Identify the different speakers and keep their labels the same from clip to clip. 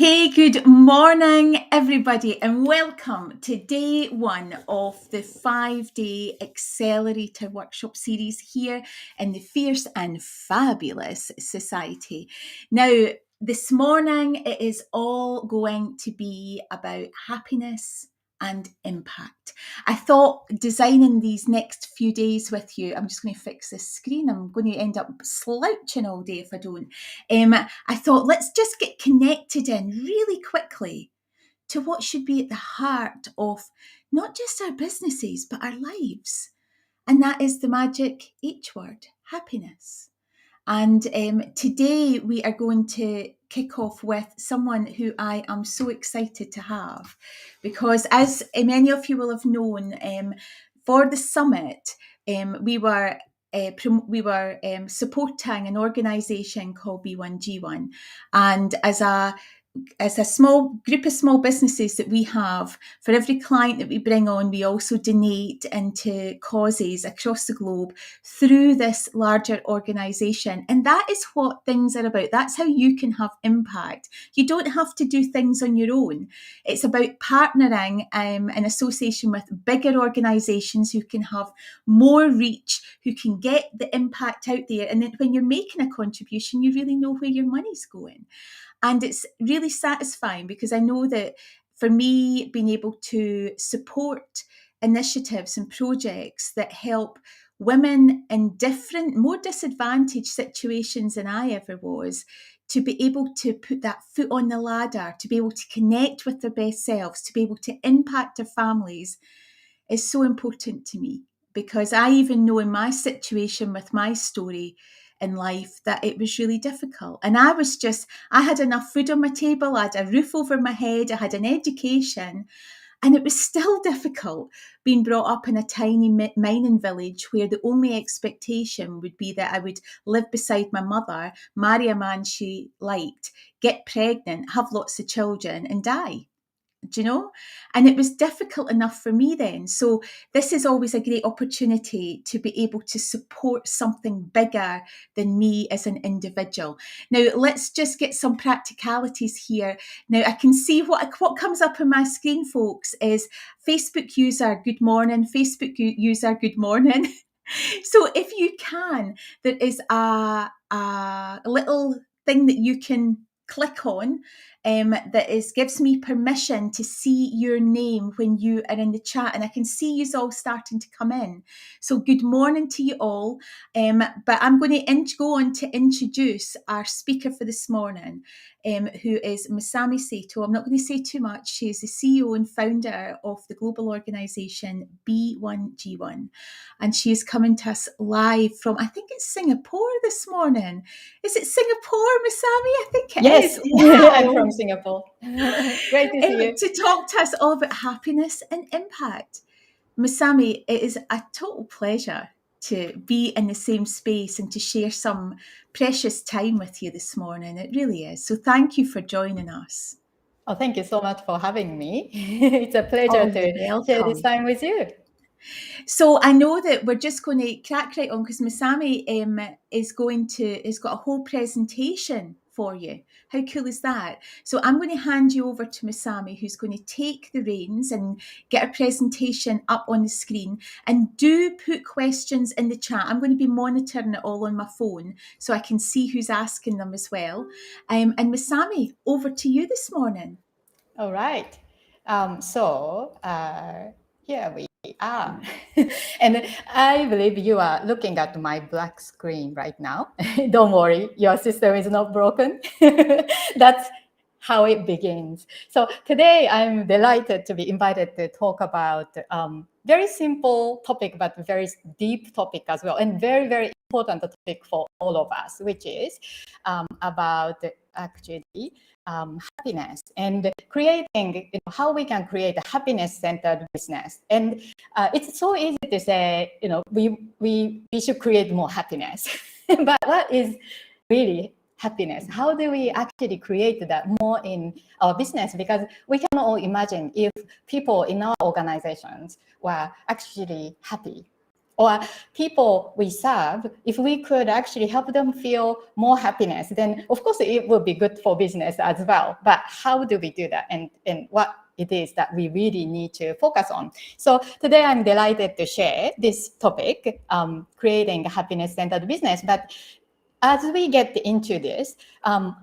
Speaker 1: Hey, good morning, everybody, and welcome to day one of the 5-day Accelerator Workshop series here in the Fierce and Fabulous Society. Now, this morning, it is all going to be about happiness and impact. I thought designing these next few days with you, I'm just going to fix this screen. I'm going to end up slouching all day if I don't. I thought let's just get connected in really quickly to what should be at the heart of not just our businesses, but our lives. And that is the magic H word, happiness. And today we are going to kick off with someone who I am so excited to have, because as many of you will have known, for the summit, we were supporting an organisation called B1G1, and as a small group of small businesses that we have, for every client that we bring on, we also donate into causes across the globe through this larger organisation. And that is what things are about. That's how you can have impact. You don't have to do things on your own. It's about partnering in association with bigger organisations who can have more reach, who can get the impact out there. And then when you're making a contribution, you really know where your money's going. And it's really satisfying because I know that for me, being able to support initiatives and projects that help women in different, more disadvantaged situations than I ever was, to be able to put that foot on the ladder, to be able to connect with their best selves, to be able to impact their families is so important to me. Because I even know in my situation with my story in life that it was really difficult. And I had enough food on my table, I had a roof over my head, I had an education, and it was still difficult being brought up in a tiny mining village where the only expectation would be that I would live beside my mother, marry a man she liked, get pregnant, have lots of children, and die. Do you know? And it was difficult enough for me then. So this is always a great opportunity to be able to support something bigger than me as an individual. Now, let's just get some practicalities here. Now, I can see what comes up on my screen, folks, is Facebook user, good morning, Facebook user, good morning. So if you can, there is a little thing that you can click on that gives me permission to see your name when you are in the chat, and I can see you all starting to come in. So good morning to you all. But I'm going to go on to introduce our speaker for this morning, who is Masami Sato. I'm not going to say too much. She is the CEO and founder of the global organisation B1G1, and she is coming to us live from, I think it's Singapore this morning. Is it Singapore, Masami? I think it
Speaker 2: yes.
Speaker 1: is. Wow.
Speaker 2: I'm from Singapore. Great to see you.
Speaker 1: To talk to us all about happiness and impact. Masami, it is a total pleasure to be in the same space and to share some precious time with you this morning. It really is. So thank you for joining us.
Speaker 2: Oh, thank you so much for having me. It's a pleasure to share this time with you.
Speaker 1: So I know that we're just going to crack right on because Masami has got a whole presentation for you. How cool is that? So I'm going to hand you over to Masami, who's going to take the reins and get a presentation up on the screen. And do put questions in the chat. I'm going to be monitoring it all on my phone so I can see who's asking them as well. And Masami, over to you this morning.
Speaker 2: All right. Here we are. And I believe you are looking at my black screen right now. Don't worry, your system is not broken. That's how it begins. So today I'm delighted to be invited to talk about very simple topic, but very deep topic as well, and very, very important topic for all of us, which is about actually happiness and creating, how we can create a happiness-centered business. And it's so easy to say, we should create more happiness. But what is really happiness? How do we actually create that more in our business? Because we can all imagine if people in our organizations were actually happy or people we serve, if we could actually help them feel more happiness, then of course it would be good for business as well. But how do we do that, and what it is that we really need to focus on? So today I'm delighted to share this topic, creating a happiness-centered business. But as we get into this,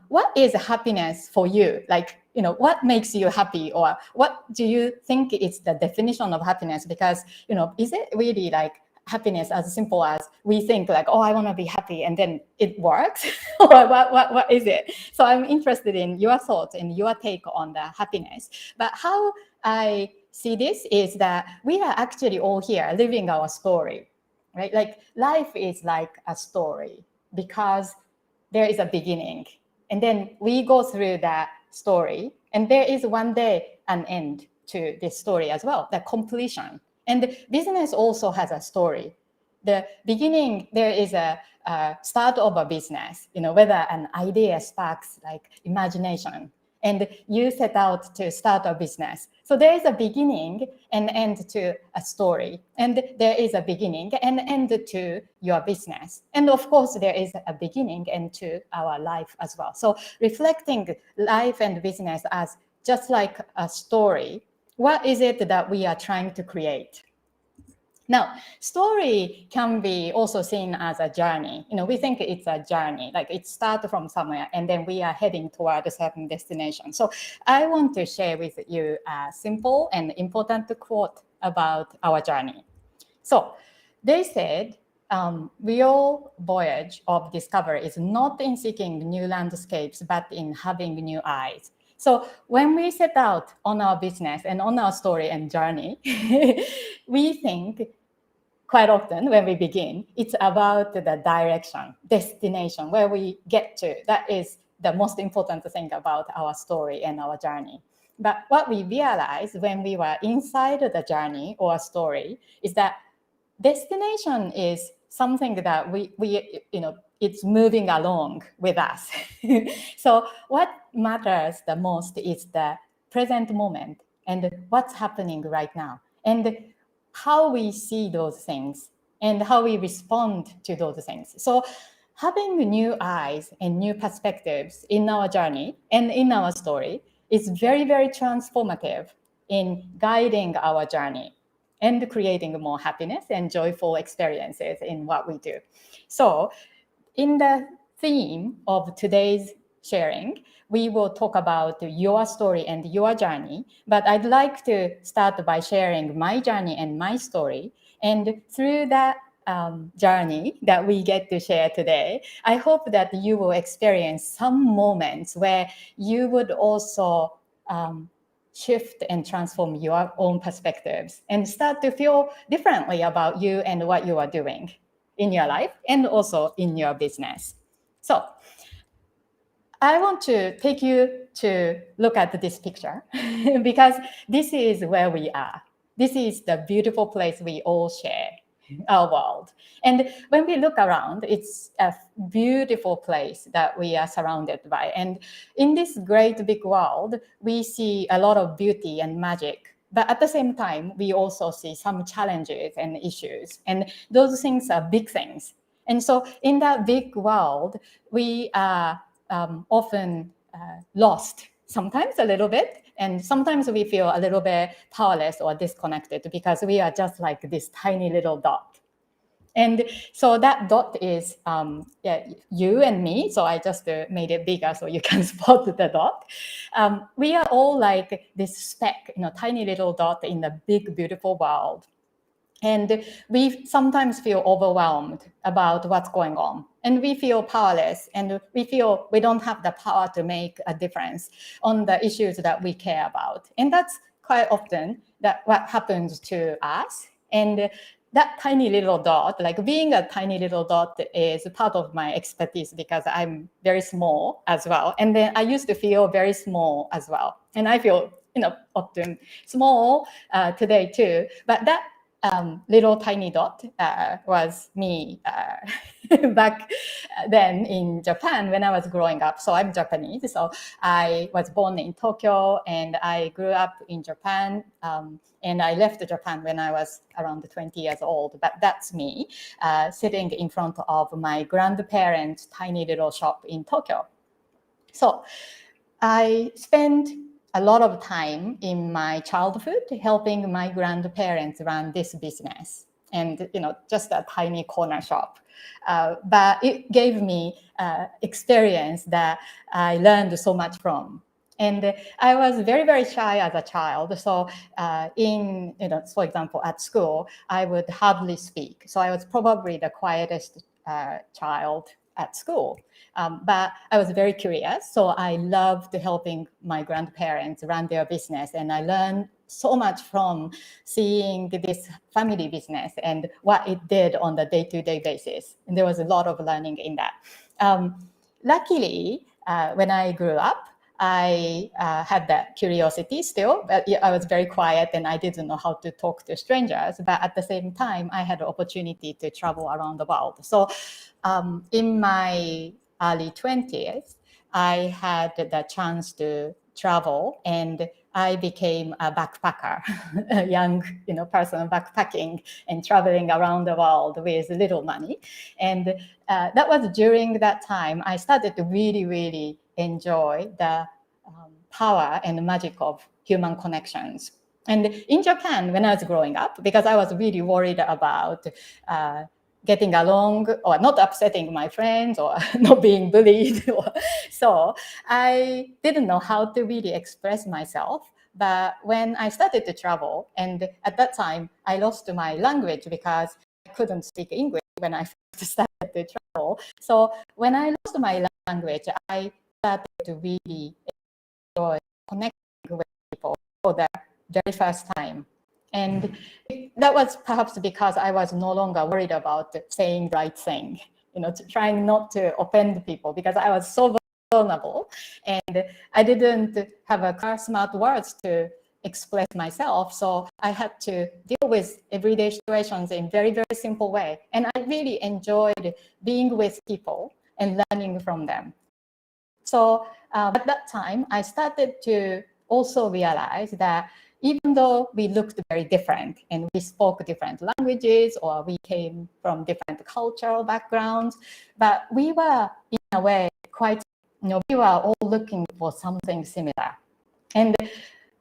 Speaker 2: what is happiness for you? Like, what makes you happy, or what do you think is the definition of happiness? Because, is it really like happiness as simple as we think like, oh, I want to be happy, and then it works? Or what is it? So I'm interested in your thoughts and your take on the happiness. But how I see this is that we are actually all here living our story, right? Like life is like a story, because there is a beginning, and then we go through that story, and there is one day an end to this story as well, the completion. And business also has a story. The beginning, there is a start of a business, whether an idea sparks like imagination, and you set out to start a business. So there is a beginning and end to a story, and there is a beginning and end to your business. And of course, there is a beginning and to our life as well. So reflecting life and business as just like a story, what is it that we are trying to create? Now, story can be also seen as a journey. We think it's a journey, like it starts from somewhere and then we are heading toward a certain destination. So I want to share with you a simple and important quote about our journey. So they said, real voyage of discovery is not in seeking new landscapes, but in having new eyes. So when we set out on our business and on our story and journey, we think quite often when we begin, it's about the direction, destination, where we get to. That is the most important thing about our story and our journey. But what we realized when we were inside the journey or story is that destination is something that we it's moving along with us. So what matters the most is the present moment and what's happening right now, and how we see those things and how we respond to those things. So having new eyes and new perspectives in our journey and in our story is very, very transformative in guiding our journey and creating more happiness and joyful experiences in what we do. So in the theme of today's sharing, we will talk about your story and your journey, but I'd like to start by sharing my journey and my story. And through that journey that we get to share today, I hope that you will experience some moments where you would also shift and transform your own perspectives and start to feel differently about you and what you are doing in your life and also in your business. So I want to take you to look at this picture because this is where we are. This is the beautiful place we all share, our world. And when we look around, it's a beautiful place that we are surrounded by. And in this great big world, we see a lot of beauty and magic. But at the same time, we also see some challenges and issues. And those things are big things. And so in that big world, we are often lost, sometimes a little bit. And sometimes we feel a little bit powerless or disconnected because we are just like this tiny little dot. And so that dot is you and me. So I just made it bigger so you can spot the dot. We are all like this speck, tiny little dot in the big, beautiful world. And we sometimes feel overwhelmed about what's going on. And we feel powerless, and we feel we don't have the power to make a difference on the issues that we care about. And that's quite often what happens to us. And that tiny little dot, like being a tiny little dot, is part of my expertise because I'm very small as well. And then I used to feel very small as well. And I feel, often small today too. But that little tiny dot was me back then in Japan when I was growing up. So I'm Japanese. So I was born in Tokyo and I grew up in Japan. And I left Japan when I was around 20 years old. But that's me sitting in front of my grandparents' tiny little shop in Tokyo. So I spent a lot of time in my childhood helping my grandparents run this business, and just a tiny corner shop. But it gave me experience that I learned so much from. And I was very, very shy as a child. So for example, at school, I would hardly speak. So I was probably the quietest child at school. But I was very curious. So I loved helping my grandparents run their business. And I learned so much from seeing this family business and what it did on the day-to-day basis. And there was a lot of learning in that. Luckily, when I grew up, I had that curiosity still, but I was very quiet and I didn't know how to talk to strangers. But at the same time, I had the opportunity to travel around the world. So in my early 20s, I had the chance to travel and I became a backpacker, a young person backpacking and traveling around the world with little money. And that was during that time I started to really, really enjoy the power and magic of human connections. And in Japan, when I was growing up, because I was really worried about getting along or not upsetting my friends or not being bullied. So I didn't know how to really express myself. But when I started to travel, and at that time, I lost my language because I couldn't speak English when I first started to travel. So when I lost my language, I started to really enjoy connecting with people for the very first time. And that was perhaps because I was no longer worried about saying the right thing, trying not to offend people because I was so vulnerable and I didn't have a smart words to express myself. So I had to deal with everyday situations in very, very simple way. And I really enjoyed being with people and learning from them. So at that time, I started to also realize that even though we looked very different and we spoke different languages or we came from different cultural backgrounds, but we were in a way quite, we were all looking for something similar. And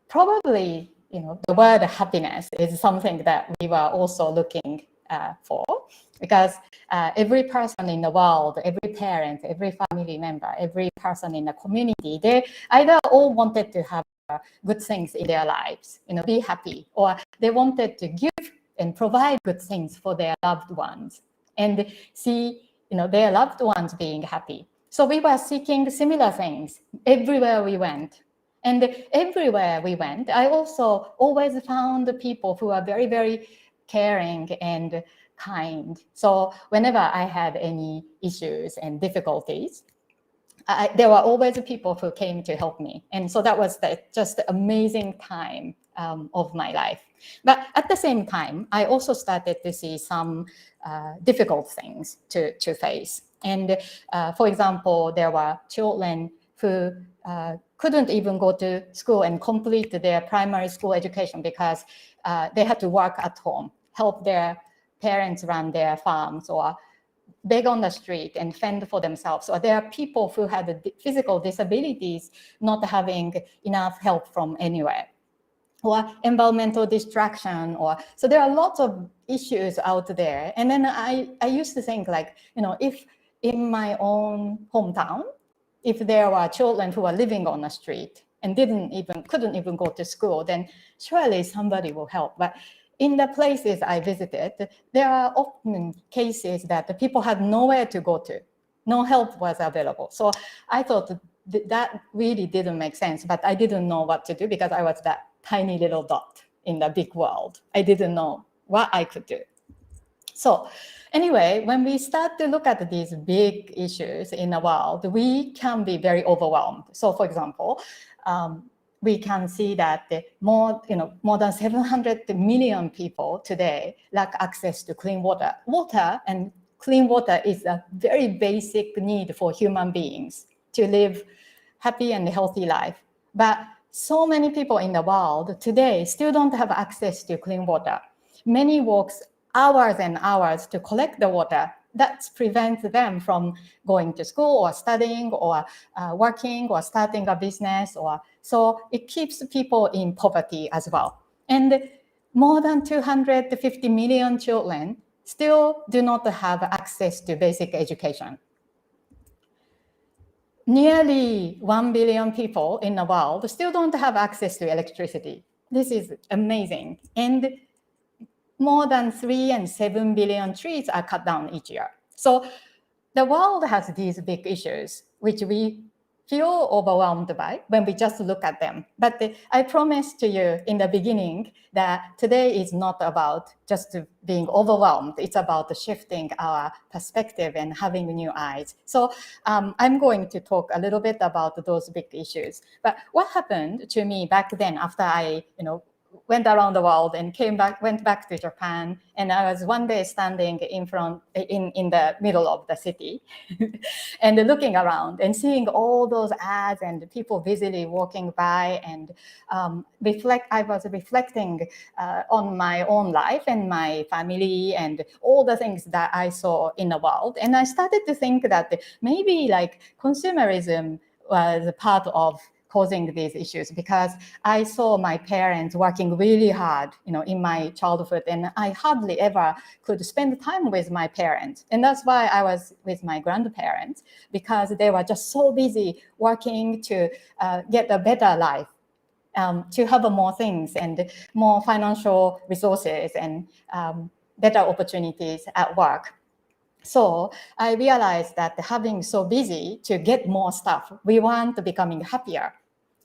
Speaker 2: probably, the word happiness is something that we were also looking for, because every person in the world, every parent, every family member, every person in the community, they either all wanted to have good things in their lives, be happy, or they wanted to give and provide good things for their loved ones and see, their loved ones being happy. So we were seeking similar things everywhere we went. And everywhere we went, I also always found people who are very, very caring and kind. So whenever I had any issues and difficulties, there were always people who came to help me. And so that was just amazing time of my life. But at the same time, I also started to see some difficult things to face. And for example, there were children who couldn't even go to school and complete their primary school education because they had to work at home, help their parents run their farms, or beg on the street and fend for themselves. Or there are people who had physical disabilities not having enough help from anywhere, or environmental distraction, so there are lots of issues out there. And then I used to think if in my own hometown, if there were children who were living on the street and couldn't even go to school, then surely somebody will help. But in the places I visited, there are often cases that the people had nowhere to go to. No help was available. So I thought that really didn't make sense, but I didn't know what to do because I was that tiny little dot in the big world. I didn't know what I could do. So anyway, when we start to look at these big issues in the world, we can be very overwhelmed. So for example, we can see that more than 700 million people today lack access to clean water. Water and clean water is a very basic need for human beings to live happy and healthy life. But so many people in the world today still don't have access to clean water. Many walks hours and hours to collect the water. That prevents them from going to school or studying or working or starting a business. So it keeps people in poverty as well. And more than 250 million children still do not have access to basic education. Nearly 1 billion people in the world still don't have access to electricity. This is amazing. And more than 3 and 7 billion trees are cut down each year. So the world has these big issues, which we feel overwhelmed by when we just look at them. But I promised to you in the beginning that today is not about just being overwhelmed. It's about shifting our perspective and having new eyes. So I'm going to talk a little bit about those big issues. But what happened to me back then after I, went around the world and went back to Japan, and I was one day standing in the middle of the city and looking around and seeing all those ads and people busily walking by, and I was reflecting on my own life and my family and all the things that I saw in the world. And I started to think that maybe consumerism was part of causing these issues, because I saw my parents working really hard, in my childhood, and I hardly ever could spend time with my parents. And that's why I was with my grandparents, because they were just so busy working to get a better life, to have more things and more financial resources and better opportunities at work. So I realized that having so busy to get more stuff, we weren't becoming happier.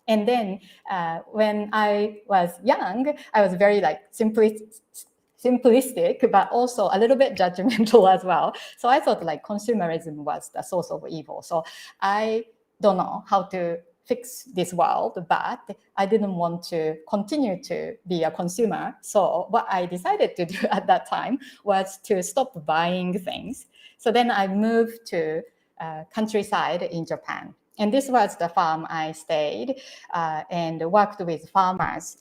Speaker 2: And then when I was young, I was very simplistic, but also a little bit judgmental as well. So I thought consumerism was the source of evil. So I don't know how to fix this world, but I didn't want to continue to be a consumer. So what I decided to do at that time was to stop buying things. So then I moved to countryside in Japan. And this was the farm I stayed and worked with farmers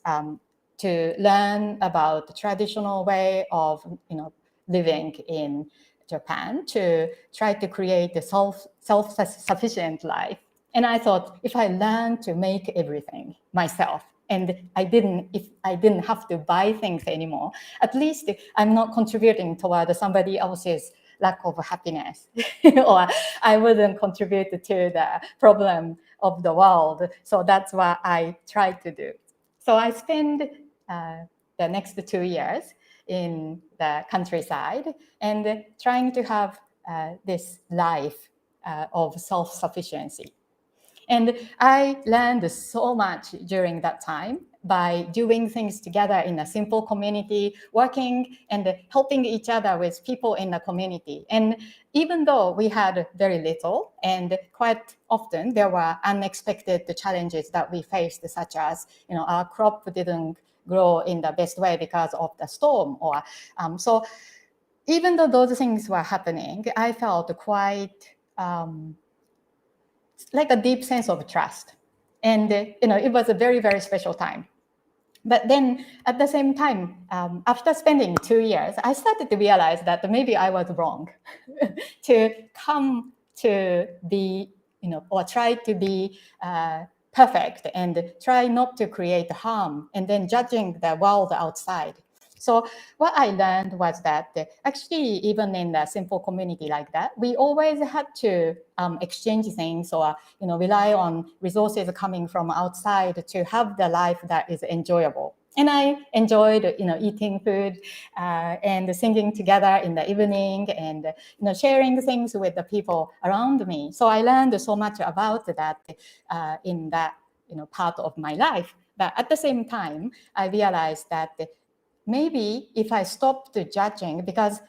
Speaker 2: to learn about the traditional way of living in Japan, to try to create a self-sufficient life. And I thought, if I learn to make everything myself, and if I didn't have to buy things anymore, at least I'm not contributing toward somebody else's lack of happiness, or I wouldn't contribute to the problem of the world. So that's what I tried to do. So I spent the next 2 years in the countryside and trying to have this life of self-sufficiency. And I learned so much during that time by doing things together in a simple community, working and helping each other with people in the community. And even though we had very little, and quite often there were unexpected challenges that we faced, such as, our crop didn't grow in the best way because of the storm, or so even though those things were happening, I felt quite like a deep sense of trust. And, it was a very, very special time. But then at the same time, after spending 2 years, I started to realize that maybe I was wrong to come to be, or try to be perfect and try not to create harm, and then judging the world outside. So what I learned was that actually, even in a simple community like that, we always had to exchange things, or rely on resources coming from outside to have the life that is enjoyable. And I enjoyed, eating food and singing together in the evening, and sharing things with the people around me. So I learned so much about that in that part of my life. But at the same time, I realized that maybe if I stopped judging, because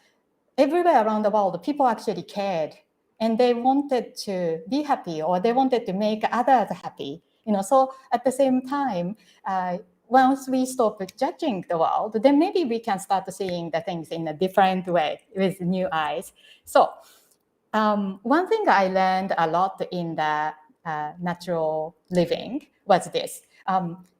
Speaker 2: everywhere around the world, people actually cared and they wanted to be happy, or they wanted to make others happy. So at the same time, once we stop judging the world, then maybe we can start seeing the things in a different way with new eyes. So one thing I learned a lot in the natural living was this.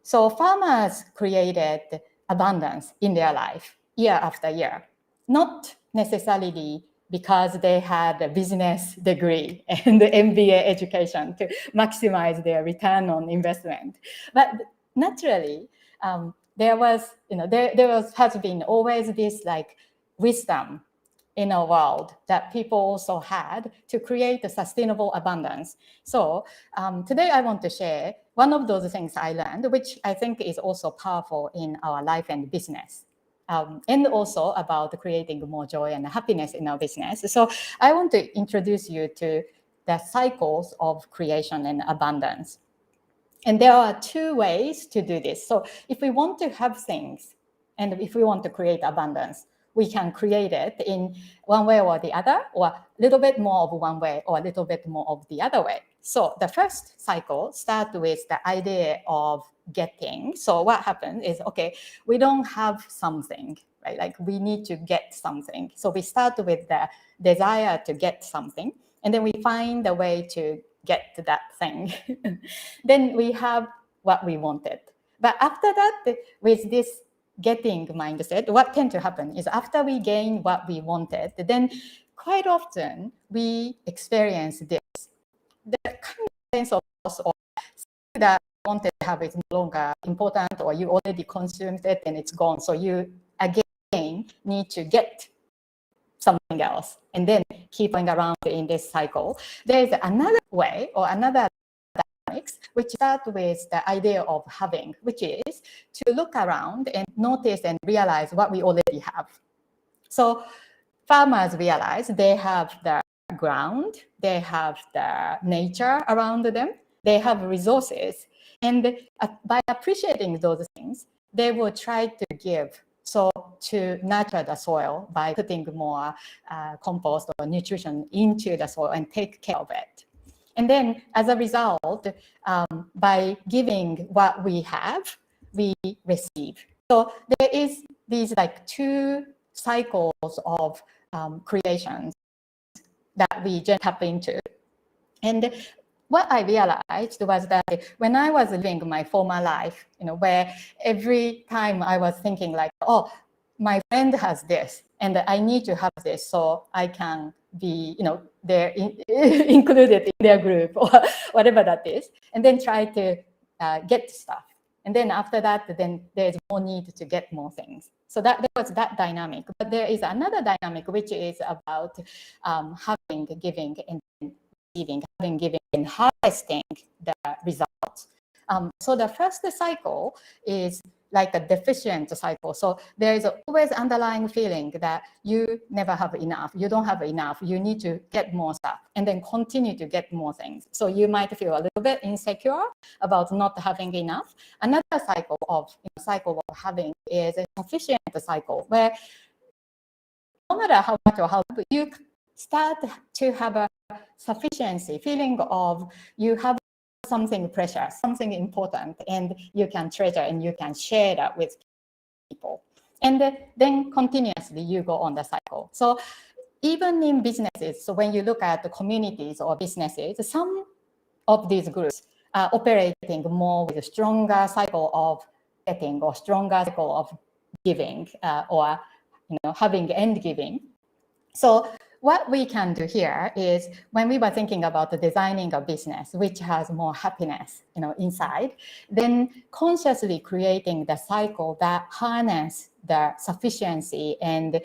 Speaker 2: So farmers created abundance in their life year after year, not necessarily because they had a business degree and the MBA education to maximize their return on investment, but naturally there has been always this like wisdom in a world that people also had to create a sustainable abundance. So today I want to share one of those things I learned, which I think is also powerful in our life and business. And also about creating more joy and happiness in our business. So I want to introduce you to the cycles of creation and abundance. And there are two ways to do this. So if we want to have things, and if we want to create abundance, we can create it in one way or the other, or a little bit more of one way or a little bit more of the other way. So the first cycle starts with the idea of getting. So what happens is, okay, we don't have something, right? Like we need to get something. So we start with the desire to get something, and then we find a way to get to that thing. Then we have what we wanted. But after that, with this getting mindset, what tends to happen is after we gain what we wanted, then quite often we experience this. The kind of sense of loss or that you wanted to have is no longer important, or you already consumed it and it's gone. So you again need to get something else and then keep going around in this cycle. There is another way or another dynamics which start with the idea of having, which is to look around and notice and realize what we already have. So farmers realize they have the ground, they have the nature around them, they have resources, and by appreciating those things, they will try to give. So to nurture the soil by putting more compost or nutrition into the soil and take care of it. And then as a result, by giving what we have, we receive. So there is these like two cycles of creations that we just tap into. And what I realized was that when I was living my former life, where every time I was thinking like, oh, my friend has this and I need to have this so I can be, they're included in their group or whatever that is, and then try to get stuff. And then after that, then there's more need to get more things. So that was that dynamic. But there is another dynamic, which is about having, giving, and receiving, having, giving, and harvesting the results. So the first cycle is like a deficient cycle. So there is always underlying feeling that you never have enough. You don't have enough. You need to get more stuff and then continue to get more things. So you might feel a little bit insecure about not having enough. Another cycle of having is a sufficient cycle where no matter how much or how you start to have a sufficiency feeling of you have something precious, something important, and you can treasure and you can share that with people. And then continuously you go on the cycle. So even in businesses, so when you look at the communities or businesses, some of these groups are operating more with a stronger cycle of getting or stronger cycle of giving or having and giving. So what we can do here is when we were thinking about the designing a business which has more happiness inside, then consciously creating the cycle that harness the sufficiency and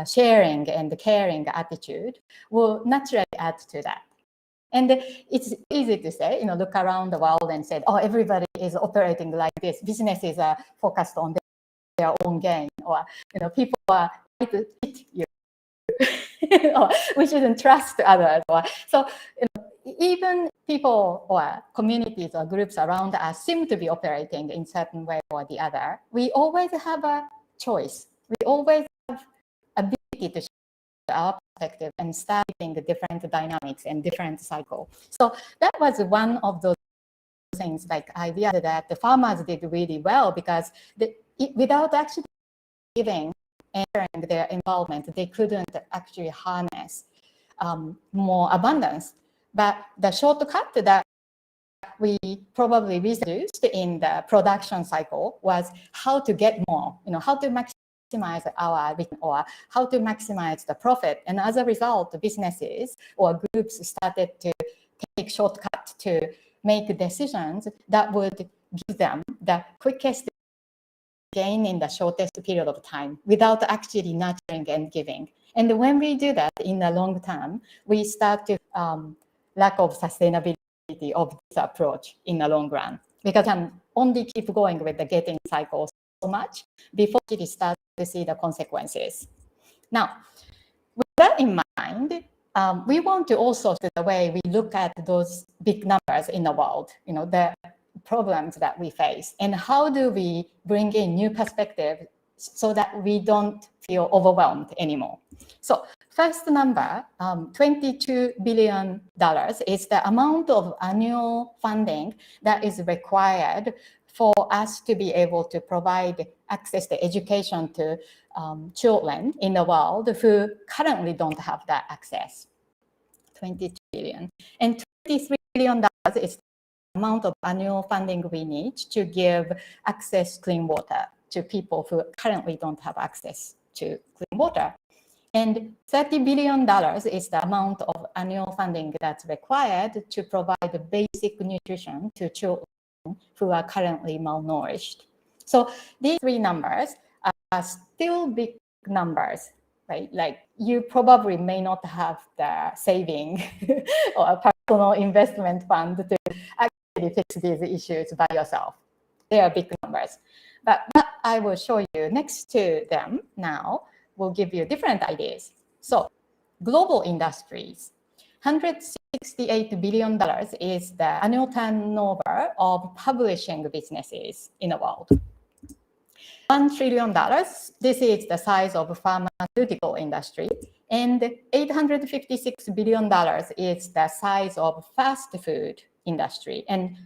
Speaker 2: sharing and caring attitude will naturally add to that. And it's easy to say, look around the world and say, oh, everybody is operating like this. Businesses are focused on their own gain, or people are trying to cheat you. Or we shouldn't trust others. So even people or communities or groups around us seem to be operating in certain way or the other. We always have a choice. We always have ability to share our perspective and starting the different dynamics and different cycle. So that was one of those things like idea that the farmers did really well because without actually giving and sharing their involvement, they couldn't actually harness more abundance. But the shortcut that we probably reduced in the production cycle was how to get more, how to maximize our return or how to maximize the profit. And as a result, businesses or groups started to take shortcuts to make decisions that would give them the quickest gain in the shortest period of time without actually nurturing and giving. And when we do that in the long term, we start to lack of sustainability of this approach in the long run, because you can only keep going with the getting cycle so much before you start to see the consequences. Now, with that in mind, we want to also see the way we look at those big numbers in the world, the problems that we face, and how do we bring in new perspective so that we don't feel overwhelmed anymore. So first number, $22 billion is the amount of annual funding that is required for us to be able to provide access to education to children in the world who currently don't have that access. 22 billion. And $23 billion is the amount of annual funding we need to give access to clean water to people who currently don't have access to clean water. And $30 billion is the amount of annual funding that's required to provide basic nutrition to children who are currently malnourished. So these three numbers are still big numbers, right? Like you probably may not have the saving or a personal investment fund to actually fix these issues by yourself. They are big numbers. But what I will show you next to them now will give you different ideas. So global industries, $168 billion is the annual turnover of publishing businesses in the world. $1 trillion, this is the size of pharmaceutical industry. And $856 billion is the size of fast food industry. And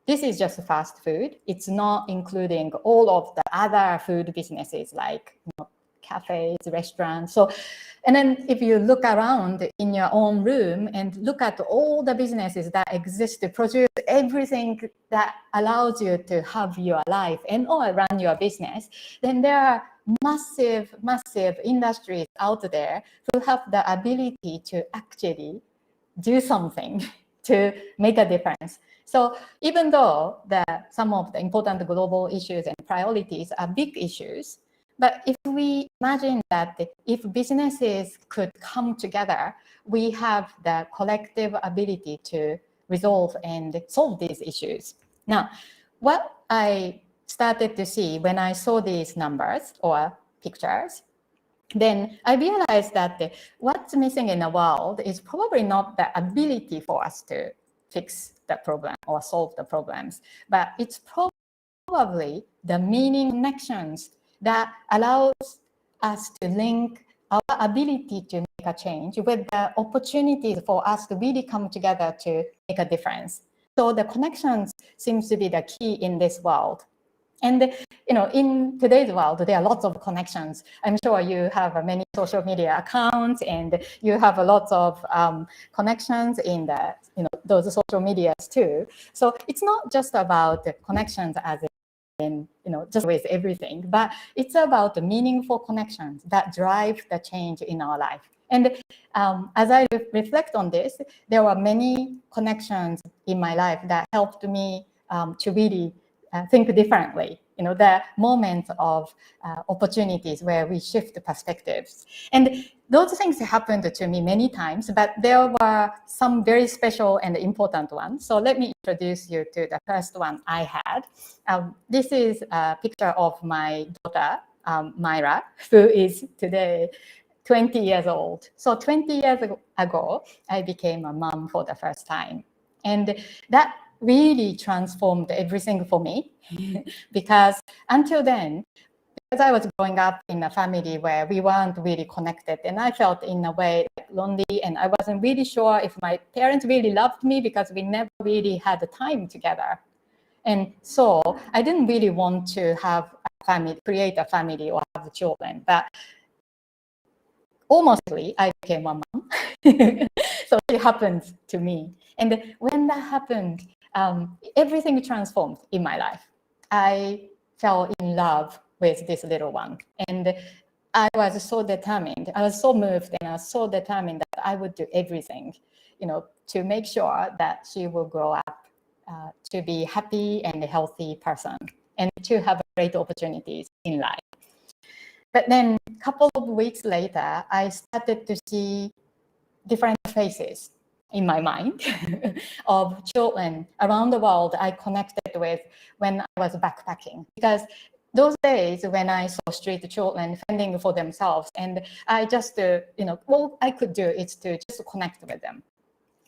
Speaker 2: this is just fast food. It's not including all of the other food businesses like cafes, restaurants. So, and then if you look around in your own room and look at all the businesses that exist to produce everything that allows you to have your life and or run your business, then there are massive, massive industries out there who have the ability to actually do something to make a difference. So even though some of the important global issues and priorities are big issues, but if we imagine that if businesses could come together, we have the collective ability to resolve and solve these issues. Now, what I started to see when I saw these numbers or pictures, then I realized that what's missing in the world is probably not the ability for us to fix the problem or solve the problems, but it's probably the meaning connections that allows us to link our ability to make a change with the opportunities for us to really come together to make a difference. So the connections seems to be the key in this world. And in today's world, there are lots of connections. I'm sure you have many social media accounts, and you have a lot of connections in the those social medias too. So it's not just about the connections as in just with everything, but it's about the meaningful connections that drive the change in our life. And as I reflect on this, there were many connections in my life that helped me to really think differently. The moments of opportunities where we shift perspectives. And those things happened to me many times, but there were some very special and important ones. So let me introduce you to the first one I had. This is a picture of my daughter, Myra, who is today 20 years old. So 20 years ago, I became a mom for the first time. And that really transformed everything for me because until then, because I was growing up in a family where we weren't really connected, and I felt in a way lonely, and I wasn't really sure if my parents really loved me because we never really had the time together. And so I didn't really want to have a family, create a family or have children, but almost I became a mom. So it happened to me. And when that happened, everything transformed in my life. I fell in love with this little one. And I was so determined. I was so moved and I was so determined that I would do everything, to make sure that she will grow up to be happy and a healthy person and to have great opportunities in life. But then a couple of weeks later, I started to see different faces in my mind of children around the world I connected with when I was backpacking. Because those days when I saw street children fending for themselves, and I just, all I could do is to just connect with them.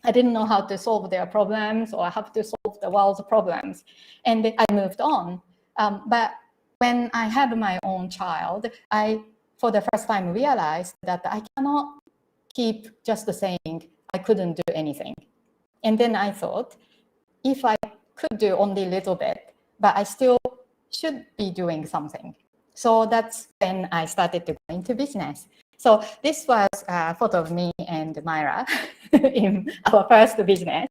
Speaker 2: I didn't know how to solve their problems or how to solve the world's problems. And I moved on. But when I had my own child, I, for the first time, realized that I cannot keep just saying I couldn't do anything. And then I thought, if I could do only a little bit, but I still should be doing something. So that's when I started to go into business. So this was a photo of me and Myra in our first business.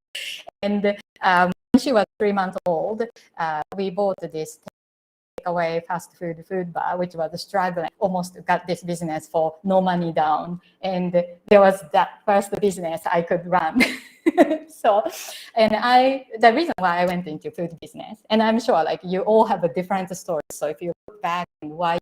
Speaker 2: And when she was 3 months old, we bought this takeaway fast food bar, which was struggling, almost got this business for no money down. And there was that first business I could run. So, and the reason why I went into food business, and I'm sure like you all have a different story. So if you look back and why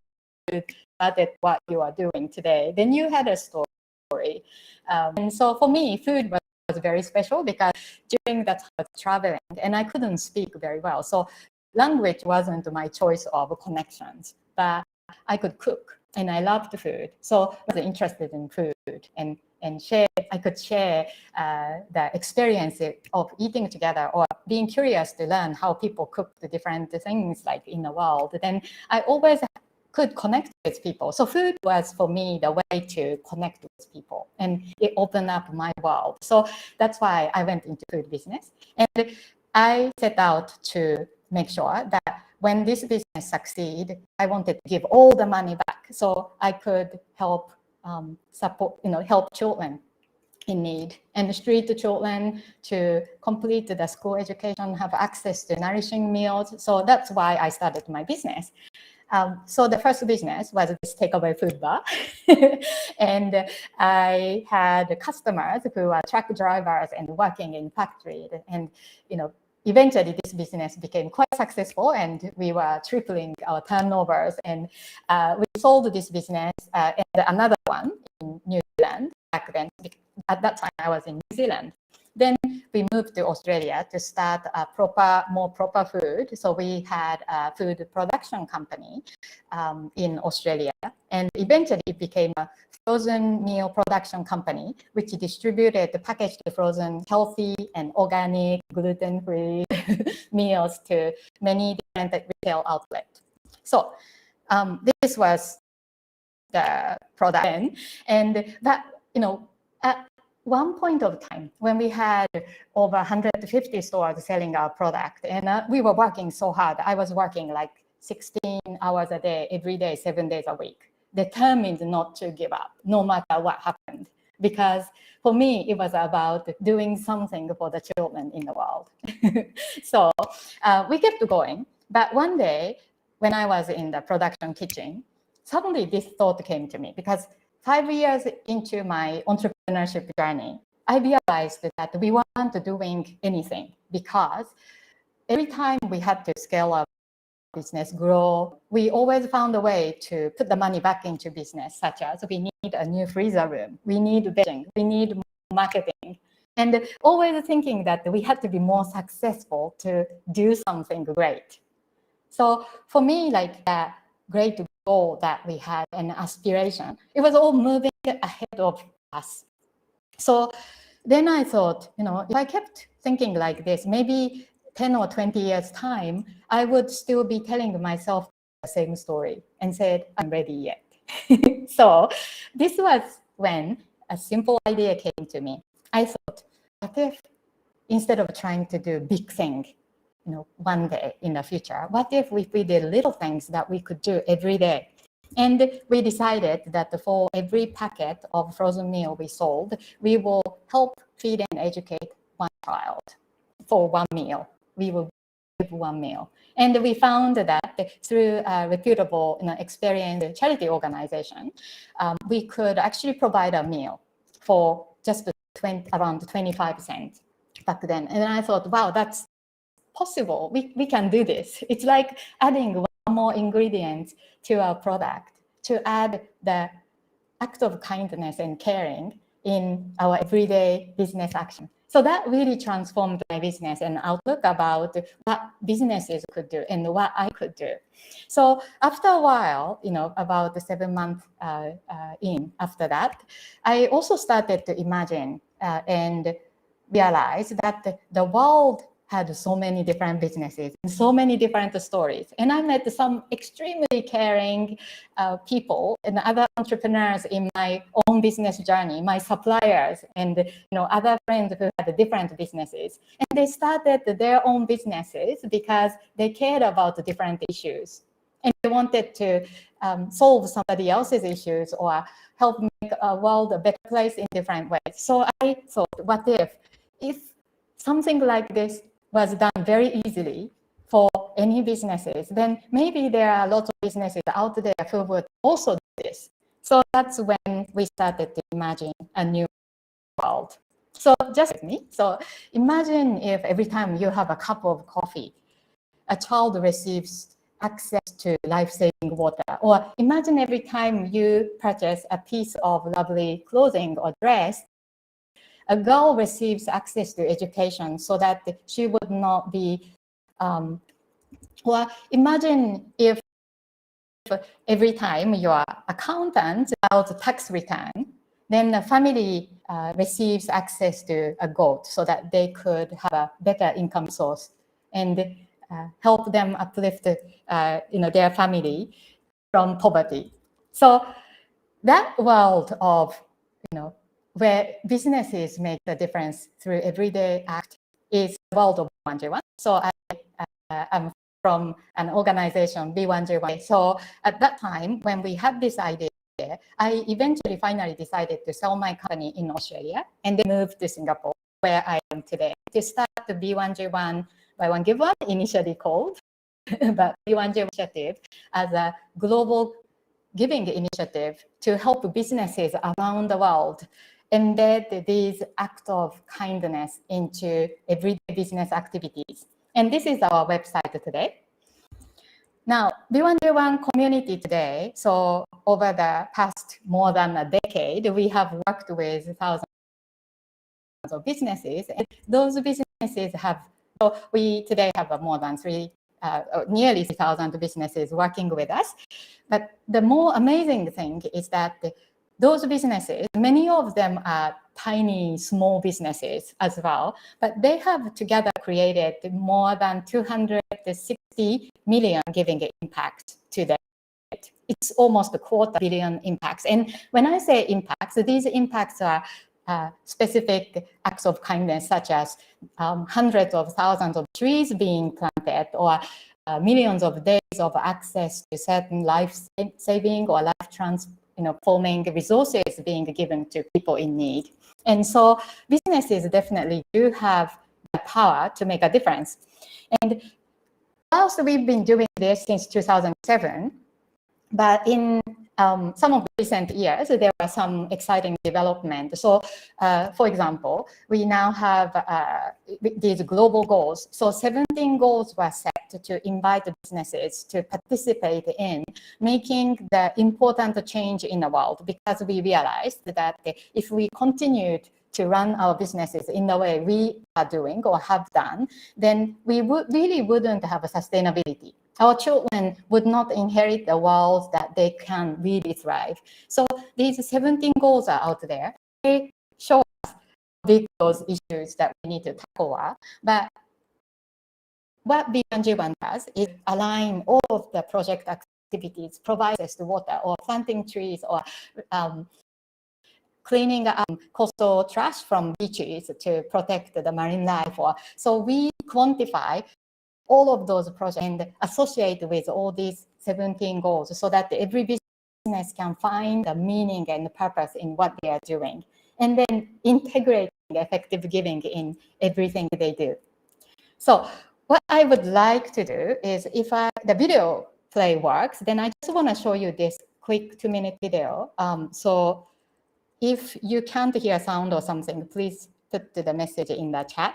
Speaker 2: you started what you are doing today, then you had a story. And so for me, food was very special because during that time I was traveling and I couldn't speak very well. So language wasn't my choice of connections, but I could cook and I loved food. So I was interested in food and I could share the experience of eating together or being curious to learn how people cook the different things like in the world. Then I always could connect with people. So food was for me the way to connect with people and it opened up my world. So that's why I went into food business. And I set out to make sure that when this business succeed, I wanted to give all the money back so I could help support, help children in need and street children to complete the school education, have access to nourishing meals. So that's why I started my business. So the first business was this takeaway food bar. And I had customers who are truck drivers and working in factories. And, eventually this business became quite successful and we were tripling our turnovers. And we sold this business and another one in New Zealand back then. At that time, I was in New Zealand. Then we moved to Australia to start a more proper food. So we had a food production company in Australia. And eventually it became a frozen meal production company, which distributed the packaged frozen healthy and organic gluten-free meals to many different retail outlets. So this was the product. And that, at one point of time when we had over 150 stores selling our product and we were working so hard, I was working like 16 hours a day, every day, 7 days a week, determined not to give up no matter what happened. Because for me, it was about doing something for the children in the world. So we kept going. But one day when I was in the production kitchen, suddenly this thought came to me because 5 years into my entrepreneurship journey, I realized that we weren't doing anything because every time we had to scale up business, grow, we always found a way to put the money back into business, such as we need a new freezer room, we need bedding, we need marketing, and always thinking that we had to be more successful to do something great. So for me, like that great goal that we had and aspiration, it was all moving ahead of us. So then I thought, if I kept thinking like this, maybe 10 or 20 years time, I would still be telling myself the same story and said, I'm ready yet. So this was when a simple idea came to me. I thought, what if instead of trying to do big thing, one day in the future, what if we did little things that we could do every day? And we decided that for every packet of frozen meal we sold, we will help feed and educate one child for one meal. We will give one meal. And we found that through a reputable, experienced charity organization, we could actually provide a meal for just around 25 cents back then. And I thought, wow, that's possible. We can do this. It's like adding one more ingredient to our product to add the act of kindness and caring in our everyday business action. So that really transformed my business and outlook about what businesses could do and what I could do. So after a while, about 7 months in after that, I also started to imagine and realize that the world had so many different businesses and so many different stories. And I met some extremely caring people and other entrepreneurs in my own business journey, my suppliers and other friends who had different businesses. And they started their own businesses because they cared about different issues. And they wanted to solve somebody else's issues or help make a world a better place in different ways. So I thought, what if something like this was done very easily for any businesses, then maybe there are lots of businesses out there who would also do this. So that's when we started to imagine a new world. So just with me. So imagine if every time you have a cup of coffee, a child receives access to life-saving water. Or imagine every time you purchase a piece of lovely clothing or dress, a girl receives access to education so that she would not be, well, imagine if every time your accountant files a tax return, then the family receives access to a goat so that they could have a better income source and help them uplift their family from poverty. So that world of, where businesses make the difference through everyday act is the world of B1G1. So I am from an organization, B1G1. So at that time, when we had this idea, I eventually finally decided to sell my company in Australia and then move to Singapore, where I am today, to start the B1G1 Buy One Give One, initially called, but B1G1 initiative as a global giving initiative to help businesses around the world embed these acts of kindness into everyday business activities. And this is our website today. Now, B1G1 community today, so over the past more than a decade, we have worked with thousands of businesses, and those businesses have, so we today have more than nearly 3,000 businesses working with us. But the more amazing thing is that those businesses, many of them are tiny, small businesses as well, but they have together created more than 260 million giving impact to them. It's almost a 250 million impacts. And when I say impacts, these impacts are specific acts of kindness, such as hundreds of thousands of trees being planted, or millions of days of access to certain life-saving or life-transforming resources being given to people in need. And so businesses definitely do have the power to make a difference. And whilst we've been doing this since 2007, but in some of the recent years, there are some exciting development. So, for example, we now have these global goals. So 17 goals were set to invite businesses to participate in making the important change in the world, because we realized that if we continued to run our businesses in the way we are doing or have done, then we really wouldn't have a sustainability. Our children would not inherit the world that they can really thrive. So these 17 goals are out there. They show us how big those issues that we need to tackle are. But what B1G1 does is align all of the project activities, provide access to water, or planting trees, or cleaning coastal trash from beaches to protect the marine life. So we quantify all of those projects and associate with all these 17 goals so that every business can find the meaning and purpose in what they are doing, and then integrating effective giving in everything they do. So what I would like to do is, if the video play works, then I just want to show you this quick 2-minute video. So if you can't hear sound or something, please put the message in the chat.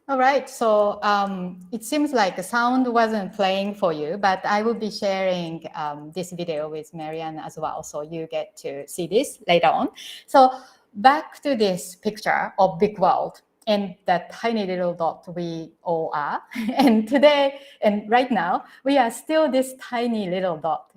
Speaker 2: All right, so it seems like the sound wasn't playing for you, but I will be sharing this video with Maryann as well, so you get to see this later on. So back to this picture of big world and that tiny little dot we all are. And today, and right now, we are still this tiny little dot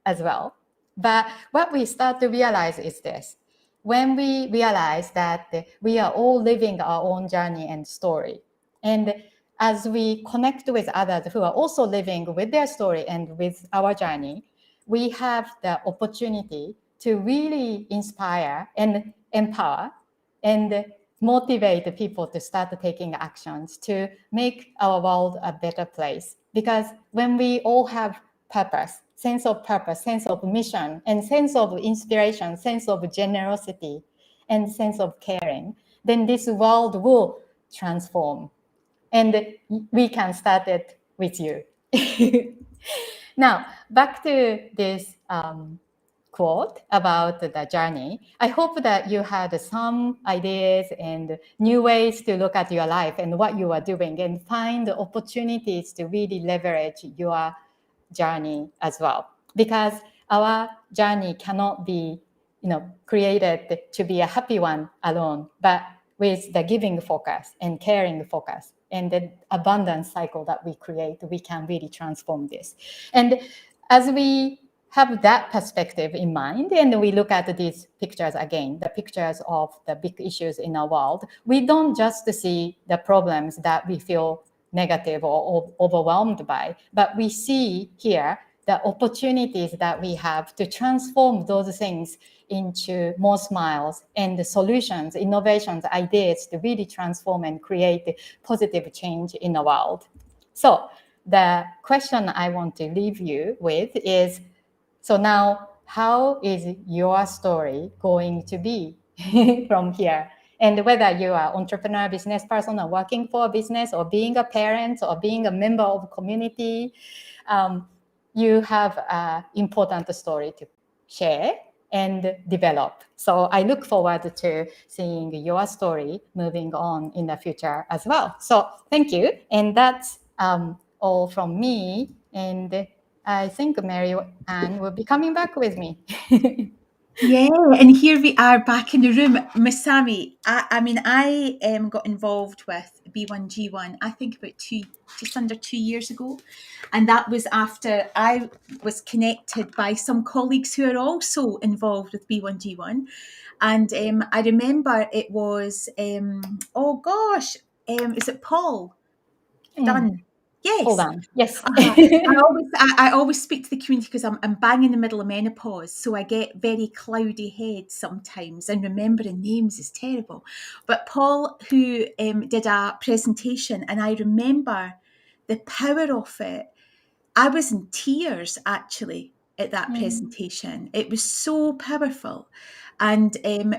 Speaker 2: as well. But what we start to realize is this. When we realize that we are all living our own journey and story, and as we connect with others who are also living with their story and with our journey, we have the opportunity to really inspire and empower and motivate people to start taking actions to make our world a better place. Because when we all have purpose, sense of mission, and sense of inspiration, sense of generosity, and sense of caring, then this world will transform. And we can start it with you. Now, back to this quote about the journey. I hope that you had some ideas and new ways to look at your life and what you are doing, and find opportunities to really leverage your journey as well. Because our journey cannot be, created to be a happy one alone, but with the giving focus and caring focus and the abundance cycle that we create, we can really transform this. And as we have that perspective in mind, and we look at these pictures again, the pictures of the big issues in our world, we don't just see the problems that we feel negative or overwhelmed by, but we see here the opportunities that we have to transform those things into more smiles and the solutions, innovations, ideas to really transform and create positive change in the world. So the question I want to leave you with is, so now, how is your story going to be from here? And whether you are entrepreneur, business person, or working for a business, or being a parent, or being a member of a community, you have an important story to share and develop. So I look forward to seeing your story moving on in the future as well. So thank you. And that's all from me. And I think Maryann will be coming back with me.
Speaker 1: Yeah, and here we are back in the room. Masami, I got involved with B1G1, I think about just under 2 years ago. And that was after I was connected by some colleagues who are also involved with B1G1. And I remember it was, oh gosh, is it Paul
Speaker 2: Mm.
Speaker 1: Dunn?
Speaker 2: Hold
Speaker 1: Yes.
Speaker 2: on. Yes.
Speaker 1: Uh-huh. I always speak to the community because I'm bang in the middle of menopause, so I get very cloudy head sometimes, and remembering names is terrible. But Paul, who did a presentation, and I remember the power of it. I was in tears actually at that
Speaker 2: Mm.
Speaker 1: presentation. It was so powerful, and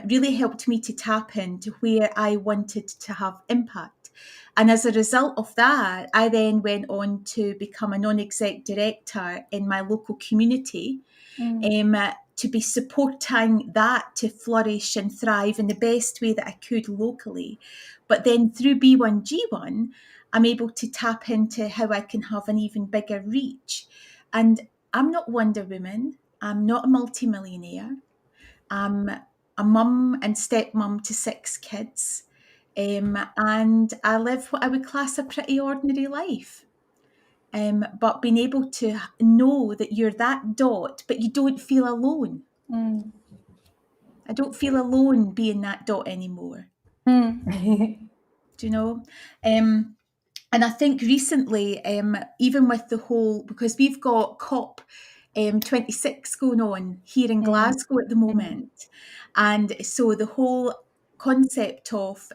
Speaker 1: really helped me to tap into where I wanted to have impact. And as a result of that, I then went on to become a non-exec director in my local community,
Speaker 2: Mm.
Speaker 1: to be supporting that to flourish and thrive in the best way that I could locally. But then through B1G1, I'm able to tap into how I can have an even bigger reach. And I'm not Wonder Woman. I'm not a multimillionaire. I'm a mum and stepmom to 6 kids. And I live what I would class a pretty ordinary life. But being able to know that you're that dot, but you don't feel alone.
Speaker 2: Mm.
Speaker 1: I don't feel alone being that dot anymore.
Speaker 2: Mm.
Speaker 1: Do you know? Um, and I think recently, even with the whole, because we've got COP 26 going on here in
Speaker 2: Mm.
Speaker 1: Glasgow at the
Speaker 2: Mm.
Speaker 1: moment. And so the whole concept of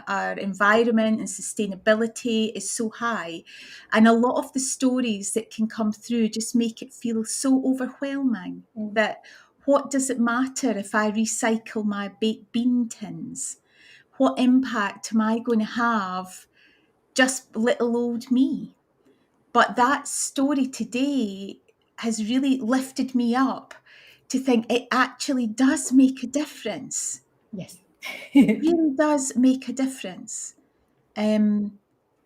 Speaker 1: our environment and sustainability is so high. And a lot of the stories that can come through just make it feel so overwhelming
Speaker 2: Mm.
Speaker 1: that what does it matter if I recycle my baked bean tins? What impact am I going to have, just little old me? But that story today has really lifted me up to think it actually does make a difference.
Speaker 2: Yes.
Speaker 1: It really does make a difference. And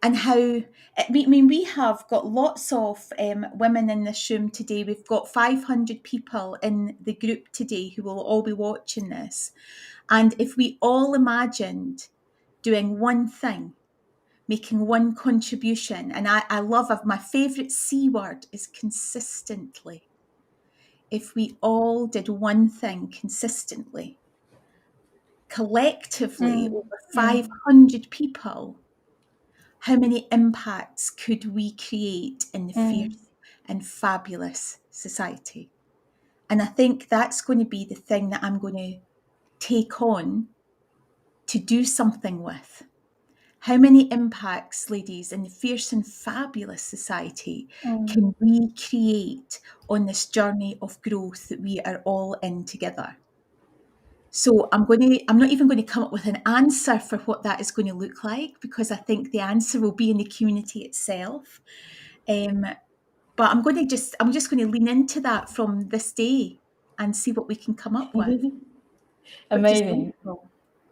Speaker 1: how, we have got lots of women in this room today. We've got 500 people in the group today who will all be watching this. And if we all imagined doing one thing, making one contribution, and I love, my favourite C word is consistently. If we all did one thing consistently, collectively,
Speaker 2: Mm.
Speaker 1: over
Speaker 2: Mm.
Speaker 1: 500 people, how many impacts could we create in the
Speaker 2: Mm.
Speaker 1: fierce and fabulous society? And I think that's going to be the thing that I'm going to take on to do something with. How many impacts, ladies, in the fierce and fabulous society
Speaker 2: Mm.
Speaker 1: can we create on this journey of growth that we are all in together? So I'm not even going to come up with an answer for what that is going to look like, because I think the answer will be in the community itself. Um, but I'm just going to lean into that from this day and see what we can come up with, which is
Speaker 2: Amazing.
Speaker 1: wonderful.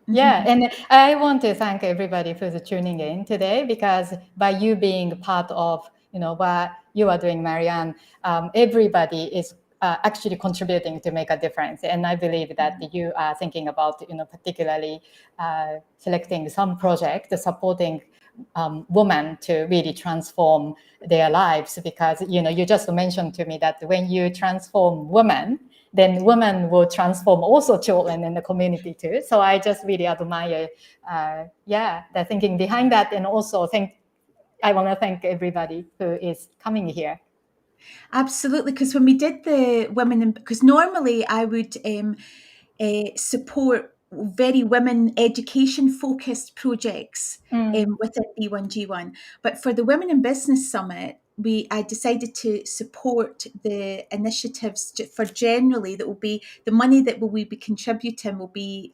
Speaker 2: Yeah,
Speaker 1: Mhm.
Speaker 2: and I want to thank everybody who's tuning in today, because by you being part of, what you are doing, Maryann, everybody is actually contributing to make a difference. And I believe that you are thinking about, particularly selecting some project supporting women to really transform their lives, because you just mentioned to me that when you transform women, then women will transform also children in the community too. So I just really admire, the thinking behind that, and also I want to thank everybody who is coming here.
Speaker 1: Absolutely, because when we did the women, because normally I would support very women education focused projects
Speaker 2: Mm.
Speaker 1: within B1G1. But for the Women in Business Summit, I decided to support the initiatives for generally that will be the money that we be contributing will be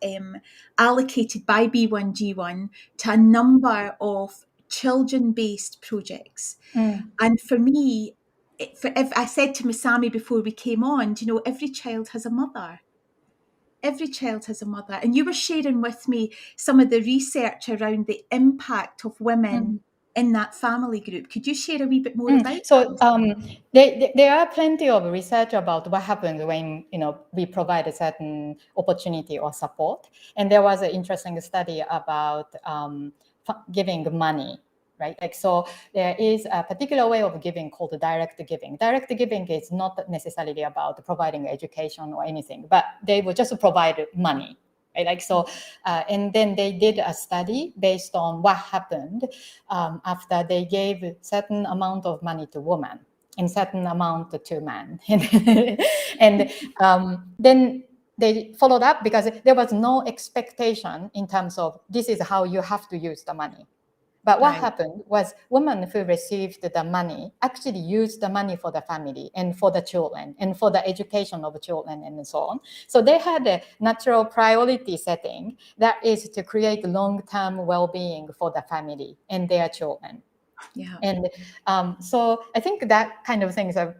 Speaker 1: allocated by B1G1 to a number of children based projects.
Speaker 2: Mm.
Speaker 1: And for me, if I said to Masami before we came on, every child has a mother. Every child has a mother. And you were sharing with me some of the research around the impact of women
Speaker 2: Mm.
Speaker 1: in that family group. Could you share a wee bit more about
Speaker 2: So
Speaker 1: that?
Speaker 2: there are plenty of research about what happens when we provide a certain opportunity or support. And there was an interesting study about giving money, right? Like, so there is a particular way of giving called direct giving. Direct giving is not necessarily about providing education or anything, but they will just provide money. Right? Like, so, and then they did a study based on what happened after they gave a certain amount of money to women and certain amount to men. And then they followed up because there was no expectation in terms of this is how you have to use the money. But what
Speaker 1: Right.
Speaker 2: happened was women who received the money actually used the money for the family and for the children and for the education of children and so on. So they had a natural priority setting that is to create long-term well-being for the family and their children.
Speaker 1: Yeah.
Speaker 2: And so I think that kind of things are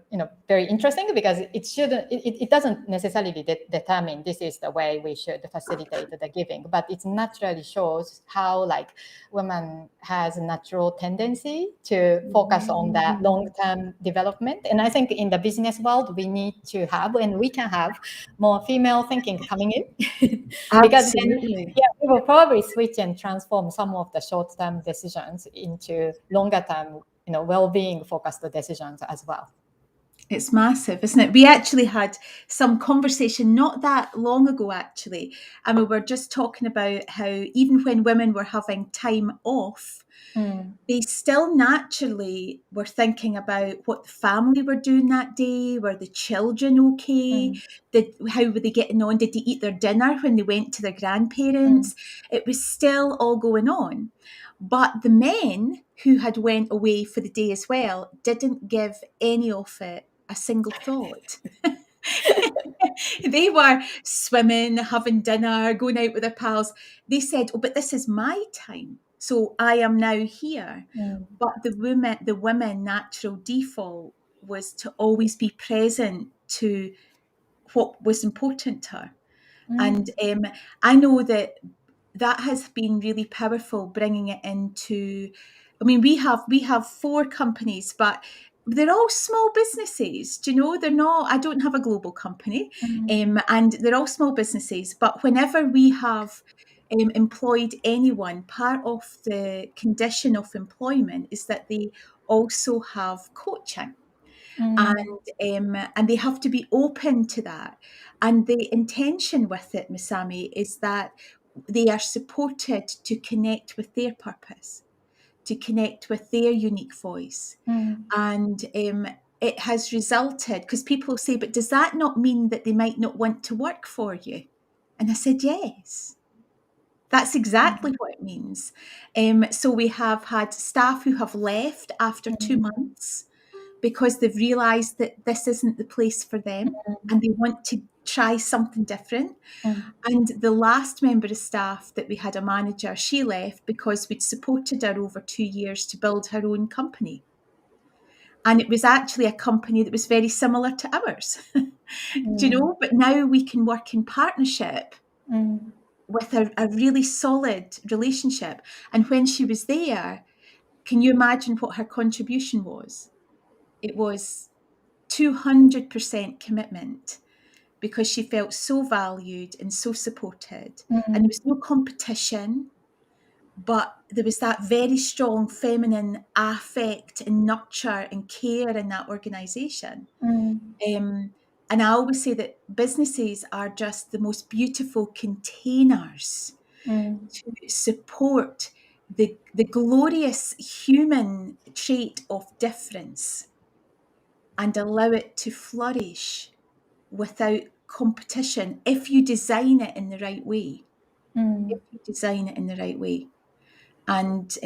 Speaker 2: very interesting because it doesn't necessarily determine this is the way we should facilitate the giving, but it naturally shows how like women has a natural tendency to focus on that long-term development. And I think in the business world we need to have, and we can have, more female thinking coming in because then we will probably switch and transform some of the short-term decisions into longer-term, well-being focused decisions as well.
Speaker 1: It's massive, isn't it? We actually had some conversation not that long ago, actually, and we were just talking about how even when women were having time off, they still naturally were thinking about what the family were doing that day. Were the children okay? How were they getting on? Did they eat their dinner when they went to their grandparents? It was still all going on. But the men who had went away for the day as well didn't give any of it a single thought. They were swimming, having dinner, going out with their pals. They said, "Oh, but this is my time. So I am now here." But the women natural default was to always be present to what was important to her. And I know that has been really powerful, bringing it into, I mean, we have 4 companies, but they're all small businesses. Do you know, they're not, I don't have a global company, and they're all small businesses. But whenever we have employed anyone, part of the condition of employment is that they also have coaching. And they have to be open to that. And the intention with it, Masami, is that they are supported to connect with their purpose, to connect with their unique voice. And it has resulted, because people say, but does that not mean that they might not want to work for you? And I said, yes. That's exactly what it means. So we have had staff who have left after 2 months because they've realised that this isn't the place for them and they want to try something different. And the last member of staff that we had, a manager, she left because we'd supported her over 2 years to build her own company. And it was actually a company that was very similar to ours, do you know? But now we can work in partnership with a really solid relationship. And when she was there, can you imagine what her contribution was? It was 200% commitment, because she felt so valued and so supported. And there was no competition, but there was that very strong feminine affect and nurture and care in that organisation. And I always say that businesses are just the most beautiful containers to support the glorious human trait of difference and allow it to flourish without competition if you design it in the right way. If you design it in the right way. And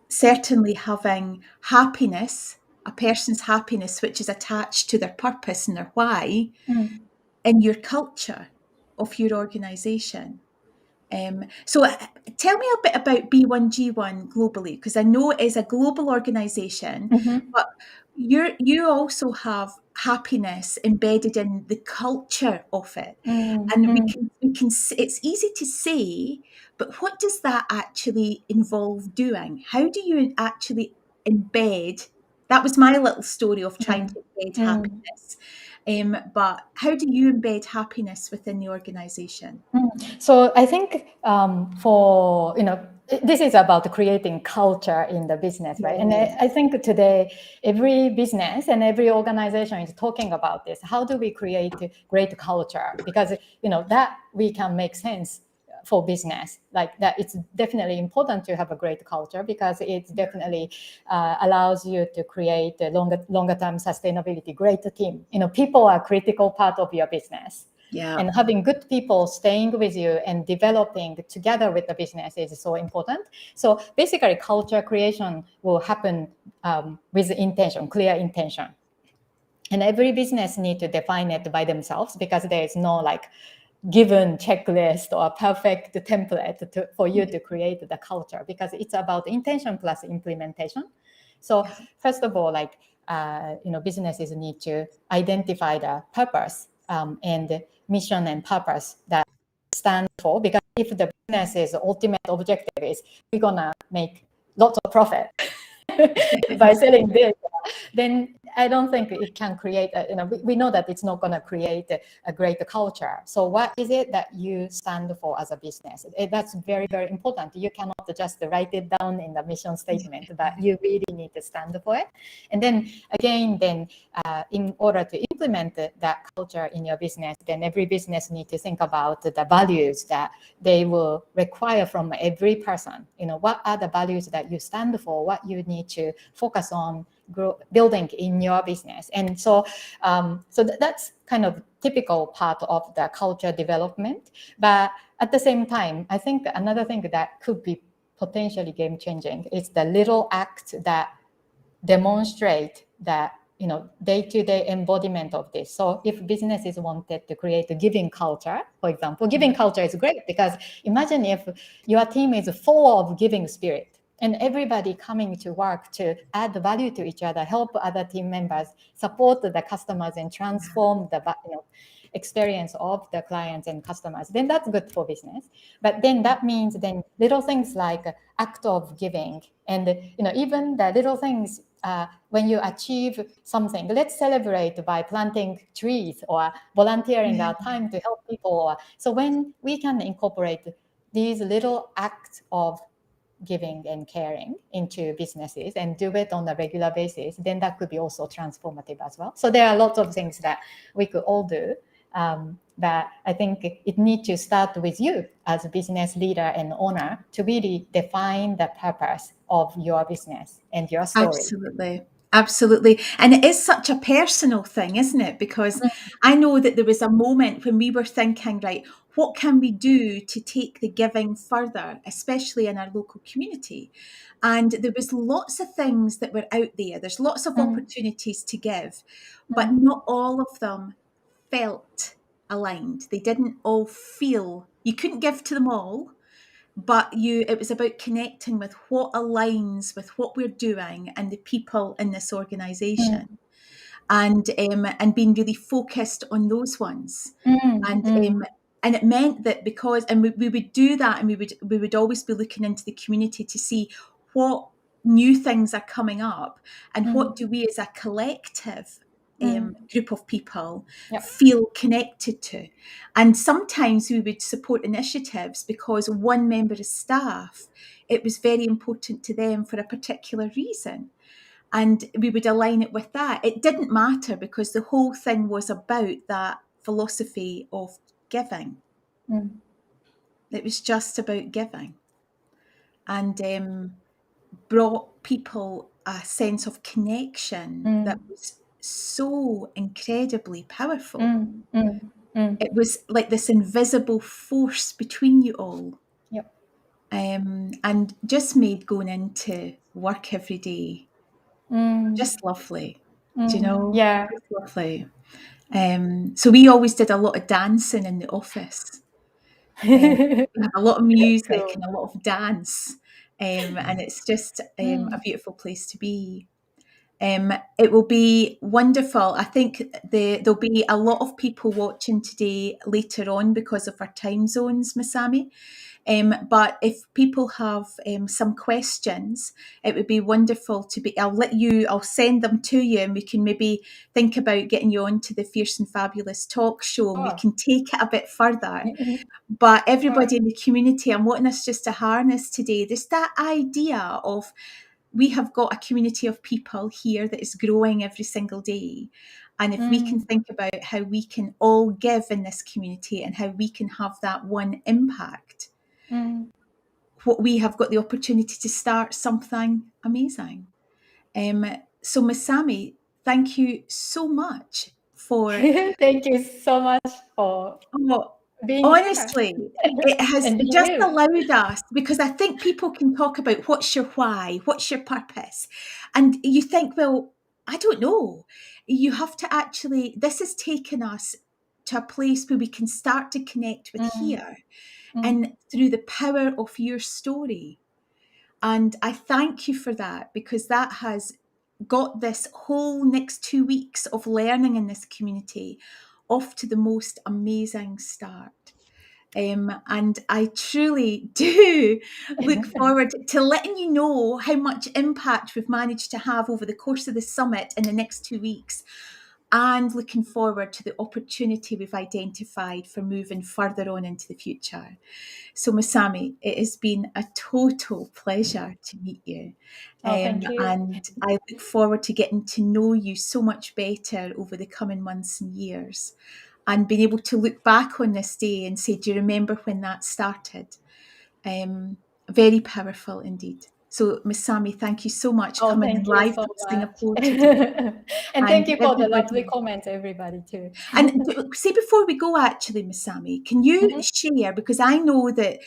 Speaker 1: certainly having happiness, a person's happiness, which is attached to their purpose and their why, in your culture of your organisation. So tell me a bit about B1G1 globally, because I know it is a global organisation, but you also have happiness embedded in the culture of it.
Speaker 2: Mm,
Speaker 1: And we
Speaker 2: mm,
Speaker 1: can, it's easy to say, but what does that actually involve doing? How do you actually embed? That was my little story of trying
Speaker 2: mm,
Speaker 1: to embed
Speaker 2: mm.
Speaker 1: happiness. But how do you embed happiness within the organization?
Speaker 2: So I think for this is about creating culture in the business, right? And
Speaker 1: Yeah,
Speaker 2: I think today every business and every organization is talking about this. How do we create a great culture? Because that we can make sense for business like that. It's definitely important to have a great culture because it definitely allows you to create a longer term sustainability. Great team. People are a critical part of your business.
Speaker 1: yeah,
Speaker 2: And having good people staying with you and developing together with the business is so important. So basically, culture creation will happen with intention, clear intention. And every business need to define it by themselves because there is no given checklist or perfect template for you to create the culture because it's about intention plus implementation. So first of all, businesses need to identify the purpose and mission and purpose that stand for, because if the business's ultimate objective is we're gonna make lots of profit by selling this, then I don't think it can create we know that it's not going to create a great culture. So what is it that you stand for as a business? That's very, very important. You cannot just write it down in the mission statement, but you really need to stand for it. And then again, in order to implement that culture in your business, then every business needs to think about the values that they will require from every person. What are the values that you stand for, what you need to focus on building in your business. And so that's kind of typical part of the culture development. But at the same time, I think another thing that could be potentially game changing is the little act that demonstrate that day-to-day embodiment of this. So if businesses wanted to create a giving culture, for example, giving culture is great because imagine if your team is full of giving spirit and everybody coming to work to add value to each other, help other team members, support the customers, and transform the experience of the clients and customers, then that's good for business. But then that means then little things like act of giving, and even the little things when you achieve something, let's celebrate by planting trees or volunteering our time to help people. So when we can incorporate these little acts of giving and caring into businesses and do it on a regular basis, then that could be also transformative as well. So there are lots of things that we could all do. But I think it needs to start with you as a business leader and owner to really define the purpose of your business and your story.
Speaker 1: Absolutely. And it is such a personal thing, isn't it? Because I know that there was a moment when we were thinking, right, what can we do to take the giving further, especially in our local community? And there was lots of things that were out there. There's lots of opportunities to give, but not all of them felt aligned. They didn't all feel, you couldn't give to them all, but it was about connecting with what aligns with what we're doing and the people in this organization, and being really focused on those ones. And it meant that because, and we would do that, and we would always be looking into the community to see what new things are coming up and what do we as a collective group of people feel connected to. And sometimes we would support initiatives because one member of staff, it was very important to them for a particular reason. And we would align it with that. It didn't matter because the whole thing was about that philosophy of giving. It was just about giving, and brought people a sense of connection that was so incredibly powerful. It was like this invisible force between you all, and just made going into work every day just lovely. Do you know?
Speaker 2: Yeah.
Speaker 1: Just lovely. So we always did a lot of dancing in the office. We have a lot of music
Speaker 2: Cool.
Speaker 1: and a lot of dance, and it's just a beautiful place to be. It will be wonderful. I think there'll be a lot of people watching today later on because of our time zones, Masami. But if people have some questions, it would be wonderful to be. I'll send them to you, and we can maybe think about getting you onto the Fierce and Fabulous talk show, and we
Speaker 2: Oh.
Speaker 1: can take it a bit further. But
Speaker 2: Sure.
Speaker 1: everybody in the community, I'm wanting us just to harness today. There's that idea of we have got a community of people here that is growing every single day. And if we can think about how we can all give in this community and how we can have that one impact, what we have got the opportunity to start something amazing. So Masami, thank you so much for
Speaker 2: Thank you so much for
Speaker 1: oh,
Speaker 2: being here
Speaker 1: honestly, it has
Speaker 2: and being
Speaker 1: just
Speaker 2: you.
Speaker 1: allowed us, because I think people can talk about what's your why, what's your purpose. And you think, well, I don't know. You have to actually, this has taken us to a place where we can start to connect with
Speaker 2: Mm,
Speaker 1: here
Speaker 2: mm.
Speaker 1: and through the power of your story. And I thank you for that, because that has got this whole next 2 weeks of learning in this community off to the most amazing start. And I truly do look forward to letting you know how much impact we've managed to have over the course of the summit in the next 2 weeks, and looking forward to the opportunity we've identified for moving further on into the future. So Masami, it has been a total pleasure to meet you.
Speaker 2: Oh, thank you.
Speaker 1: And I look forward to getting to know you so much better over the coming months and years, and being able to look back on this day and say, do you remember when that started? Very powerful indeed. So Masami, thank you so much
Speaker 2: Oh,
Speaker 1: coming in
Speaker 2: thank you
Speaker 1: live
Speaker 2: so
Speaker 1: from
Speaker 2: much.
Speaker 1: Singapore today.
Speaker 2: And
Speaker 1: And
Speaker 2: thank you for the lovely
Speaker 1: everybody,
Speaker 2: comments, everybody, too.
Speaker 1: and see, before we go, actually, Masami, can you
Speaker 2: Mhm.
Speaker 1: share, because I know that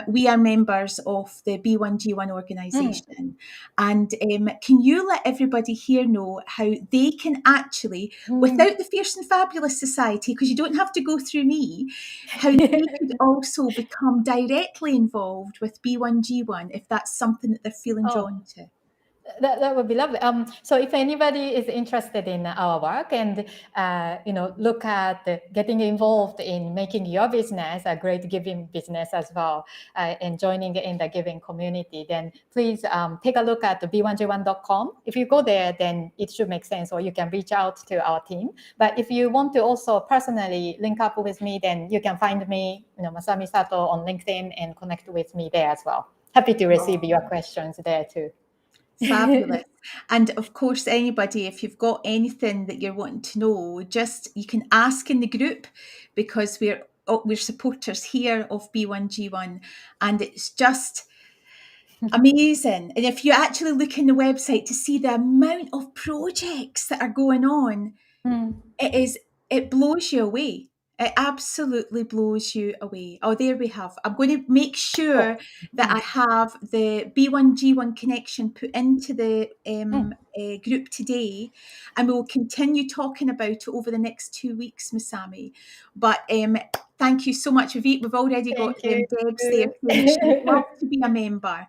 Speaker 1: we are members of the B1G1
Speaker 2: Mm,
Speaker 1: organisation, and can you let everybody here know how they can actually,
Speaker 2: mm.
Speaker 1: without the Fierce and Fabulous Society, because you don't have to go through me, how they could also become directly involved with B1G1 if that's something that they're feeling
Speaker 2: Oh,
Speaker 1: drawn to?
Speaker 2: that would be lovely. So if anybody is interested in our work and look at getting involved in making your business a great giving business as well, and joining in the giving community, then please take a look at the b1g1.com. If you go there, then it should make sense, or you can reach out to our team. But if you want to also personally link up with me, then you can find me, Masami Sato, on LinkedIn and connect with me there as well. Happy to receive your questions there too.
Speaker 1: Fabulous. And of course, anybody, if you've got anything that you're wanting to know, just you can ask in the group, because we're supporters here of B1G1, and it's just amazing. And if you actually look in the website to see the amount of projects that are going on,
Speaker 2: Mm.
Speaker 1: it blows you away. It absolutely blows you away. Oh, there we have. I'm going to make sure
Speaker 2: Oh.
Speaker 1: that I
Speaker 2: Mm.
Speaker 1: have the B1G1 connection put into the
Speaker 2: Mm.
Speaker 1: group today, and we will continue talking about it over the next 2 weeks, Masami. But thank you so much. We've already got
Speaker 2: Thank you.
Speaker 1: Debs there saying she would love to be a member,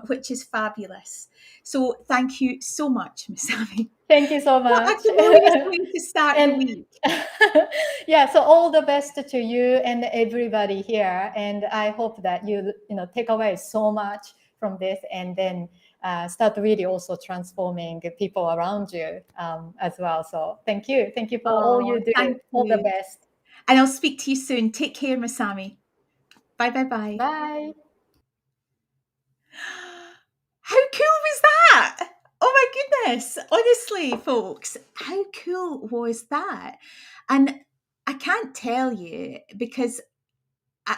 Speaker 1: which is fabulous. So thank you so much, Masami.
Speaker 2: Thank you so
Speaker 1: What a
Speaker 2: much.
Speaker 1: glorious way to start the
Speaker 2: And
Speaker 1: week.
Speaker 2: yeah, so all the best to you and everybody here. And I hope that you take away so much from this, and then start really also transforming people around you as well. So thank you. Thank you for all
Speaker 1: Oh,
Speaker 2: you do.
Speaker 1: thank
Speaker 2: All the
Speaker 1: you.
Speaker 2: best.
Speaker 1: And I'll speak to you soon. Take care, Masami. Bye, bye, bye.
Speaker 2: Bye.
Speaker 1: How cool was that? Oh my goodness. Honestly, folks, how cool was that? And I can't tell you, because I,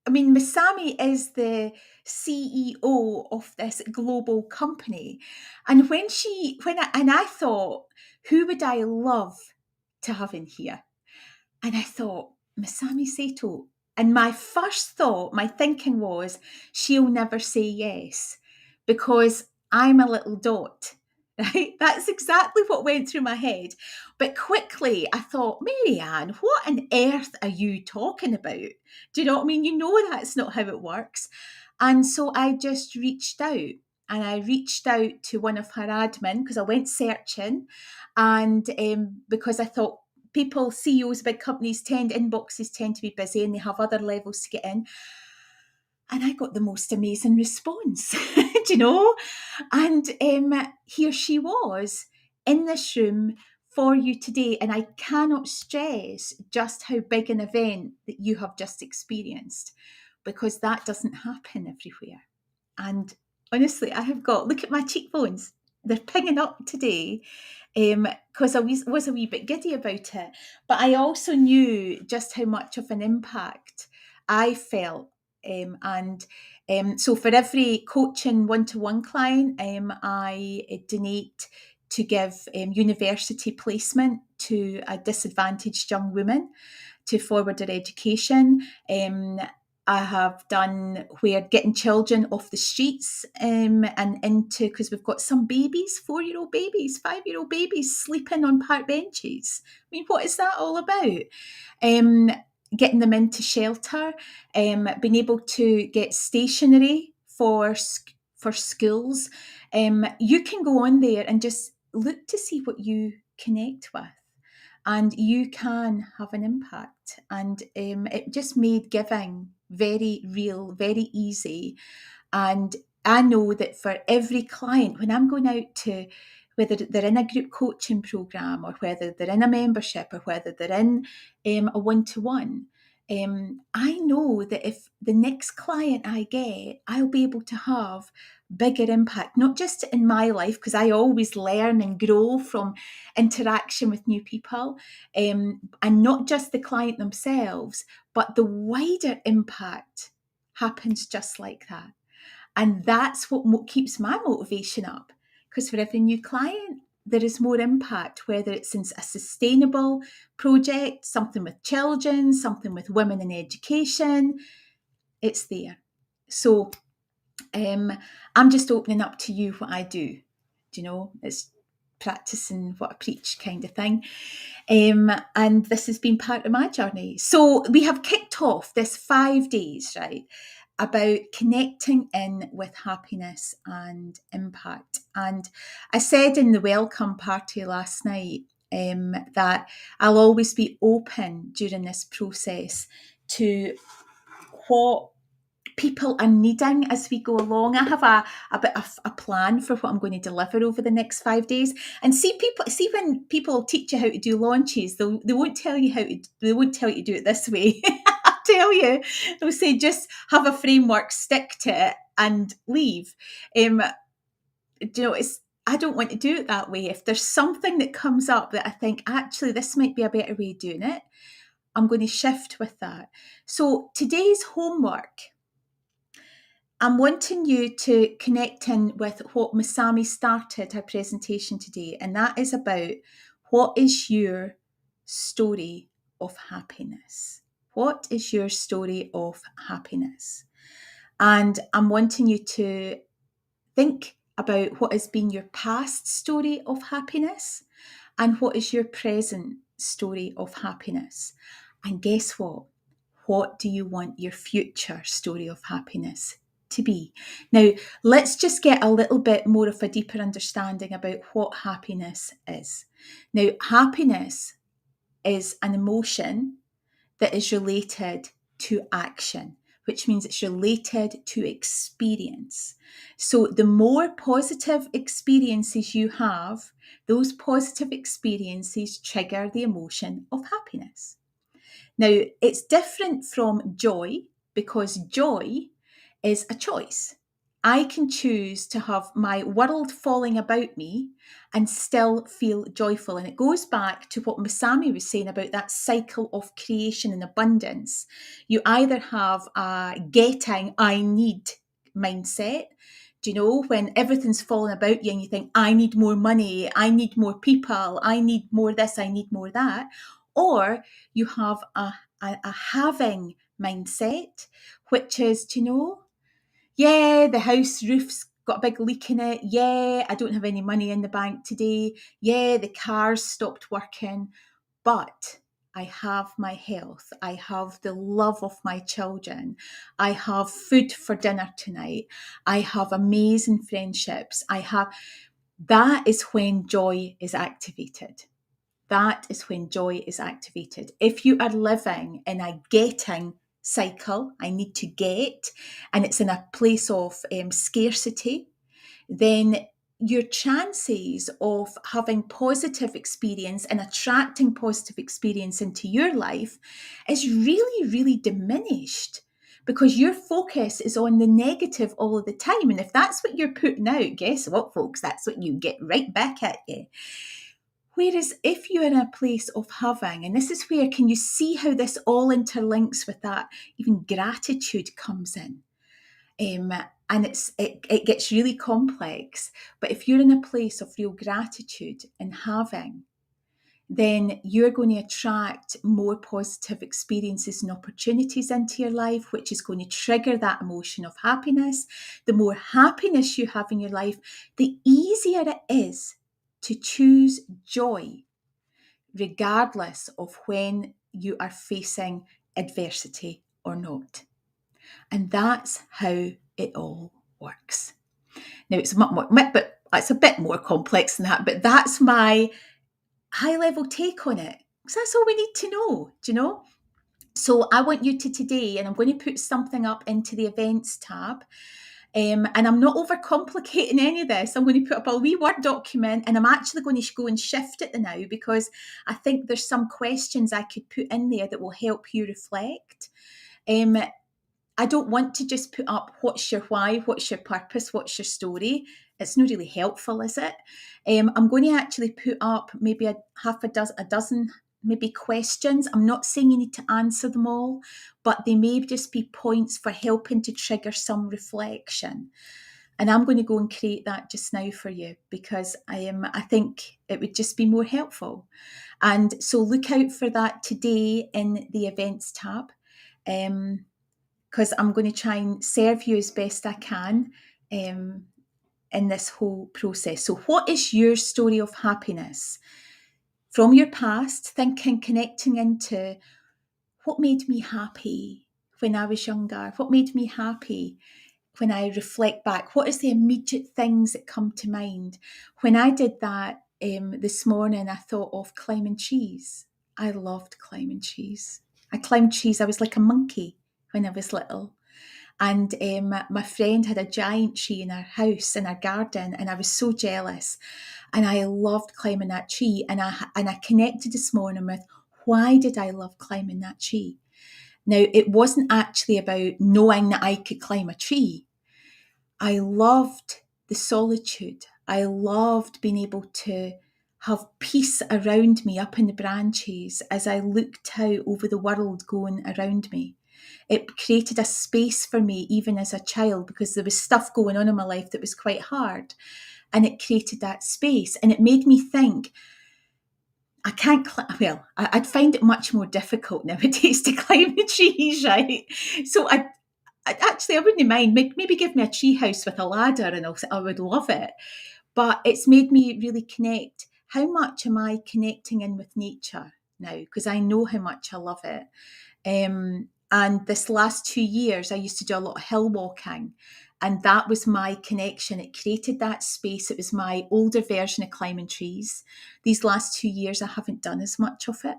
Speaker 1: I mean, Masami is the CEO of this global company. And I thought, who would I love to have in here? And I thought, Masami Sato. And my first thought, my thinking was, she'll never say yes, because I'm a little dot. Right? That's exactly what went through my head. But quickly I thought, Maryann, what on earth are you talking about? Do you know what I mean? You know that's not how it works. And so I just reached out. and I reached out to one of her admin because I went searching, and because I thought people, CEOs of big companies, inboxes tend to be busy and they have other levels to get in. And I got the most amazing response, do you know? And here she was in this room for you today. And I cannot stress just how big an event that you have just experienced, because that doesn't happen everywhere. And honestly, I have got, look at my cheekbones, they're pinging up today, because I was a wee bit giddy about it. But I also knew just how much of an impact I felt. So for every coaching one-to-one client, I donate to give university placement to a disadvantaged young woman to forward their education. I have done where getting children off the streets and into, because we've got some babies, 4-year-old babies, 5-year-old babies sleeping on park benches. I mean, what is that all about? Getting them into shelter, being able to get stationery for schools. You can go on there and just look to see what you connect with, and you can have an impact. And it just made giving very real, very easy. And I know that for every client, when I'm going out to, whether they're in a group coaching program or whether they're in a membership or whether they're in a one-to-one, I know that if the next client I get, I'll be able to have bigger impact, not just in my life, because I always learn and grow from interaction with new people, and not just the client themselves, but the wider impact happens just like that. And that's what keeps my motivation up, because for every new client, there is more impact, whether it's in a sustainable project, something with children, something with women in education, it's there. So I'm just opening up to you what I do. Do you know, it's practicing what I preach kind of thing. And this has been part of my journey. So we have kicked off this 5 days, right, about connecting in with happiness and impact. And I said in the welcome party last night that I'll always be open during this process to what people are needing as we go along. I have a bit of a plan for what I'm going to deliver over the next 5 days. And see when people teach you how to do launches, they won't tell you they won't tell you to do it this way. I tell you, they'll say just have a framework, stick to it, and leave. I don't want to do it that way. If there's something that comes up that I think actually this might be a better way of doing it, I'm going to shift with that. So today's homework, I'm wanting you to connect in with what Masami started her presentation today, and that is about what is your story of happiness? What is your story of happiness? And I'm wanting you to think about what has been your past story of happiness and what is your present story of happiness. And guess what? What do you want your future story of happiness to be? Now, let's just get a little bit more of a deeper understanding about what happiness is. Now, happiness is an emotion that is related to action, which means it's related to experience. So the more positive experiences you have, those positive experiences trigger the emotion of happiness. Now, it's different from joy, because joy is a choice. I can choose to have my world falling about me and still feel joyful. And it goes back to what Masami was saying about that cycle of creation and abundance. You either have a getting, I need mindset. Do you know, when everything's falling about you and you think, I need more money, I need more people, I need more this, I need more that. Or you have a having mindset, which is, do you know, yeah, the house roof's got a big leak in it. Yeah, I don't have any money in the bank today. Yeah, the car's stopped working, but I have my health, I have the love of my children, I have food for dinner tonight, I have amazing friendships, that is when joy is activated. That is when joy is activated. If you are living in a getting cycle, I need to get, and it's in a place of scarcity, then your chances of having positive experience and attracting positive experience into your life is really, really diminished, because your focus is on the negative all of the time. And if that's what you're putting out, guess what, folks? That's what you get right back at you. Whereas if you're in a place of having, and this is where, can you see how this all interlinks with that? Even gratitude comes in. And it gets really complex. But if you're in a place of real gratitude and having, then you're going to attract more positive experiences and opportunities into your life, which is going to trigger that emotion of happiness. The more happiness you have in your life, the easier it is to choose joy, regardless of when you are facing adversity or not. And that's how it all works. Now, it's a bit more complex than that, but that's my high level take on it. Because that's all we need to know, do you know? So I want you to today, and I'm going to put something up into the events tab. And I'm not overcomplicating any of this. I'm going to put up a wee Word document, and I'm actually going to go and shift it now, because I think there's some questions I could put in there that will help you reflect. I don't want to just put up what's your why, what's your purpose, what's your story. It's not really helpful, is it? I'm going to actually put up maybe a dozen maybe questions. I'm not saying you need to answer them all, but they may just be points for helping to trigger some reflection. And I'm going to go and create that just now for you, because I think it would just be more helpful. And so look out for that today in the events tab. Because I'm going to try and serve you as best I can in this whole process. So what is your story of happiness from your past? Thinking, connecting into what made me happy when I was younger? What made me happy when I reflect back? What is the immediate things that come to mind? When I did that this morning, I thought of climbing trees. I loved climbing trees. I climbed trees. I was like a monkey when I was little. And my friend had a giant tree in her house, in her garden, and I was so jealous. And I loved climbing that tree. And I connected this morning with, why did I love climbing that tree? Now, it wasn't actually about knowing that I could climb a tree. I loved the solitude. I loved being able to have peace around me up in the branches as I looked out over the world going around me. It created a space for me even as a child, because there was stuff going on in my life that was quite hard, and it created that space. And it made me think, I'd find it much more difficult nowadays to climb the trees, right? So I wouldn't mind, maybe give me a tree house with a ladder and I would love it. But it's made me really connect. How much am I connecting in with nature now? Because I know how much I love it. And this last 2 years, I used to do a lot of hill walking, and that was my connection. It created that space. It was my older version of climbing trees. These last 2 years, I haven't done as much of it.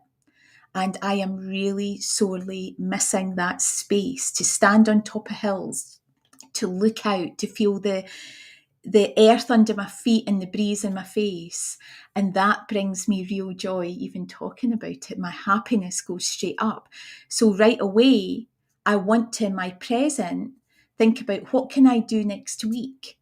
Speaker 1: And I am really sorely missing that space to stand on top of hills, to look out, to feel the earth under my feet and the breeze in my face. And that brings me real joy, even talking about it. My happiness goes straight up. So right away, I want to, in my present, think about, what can I do next week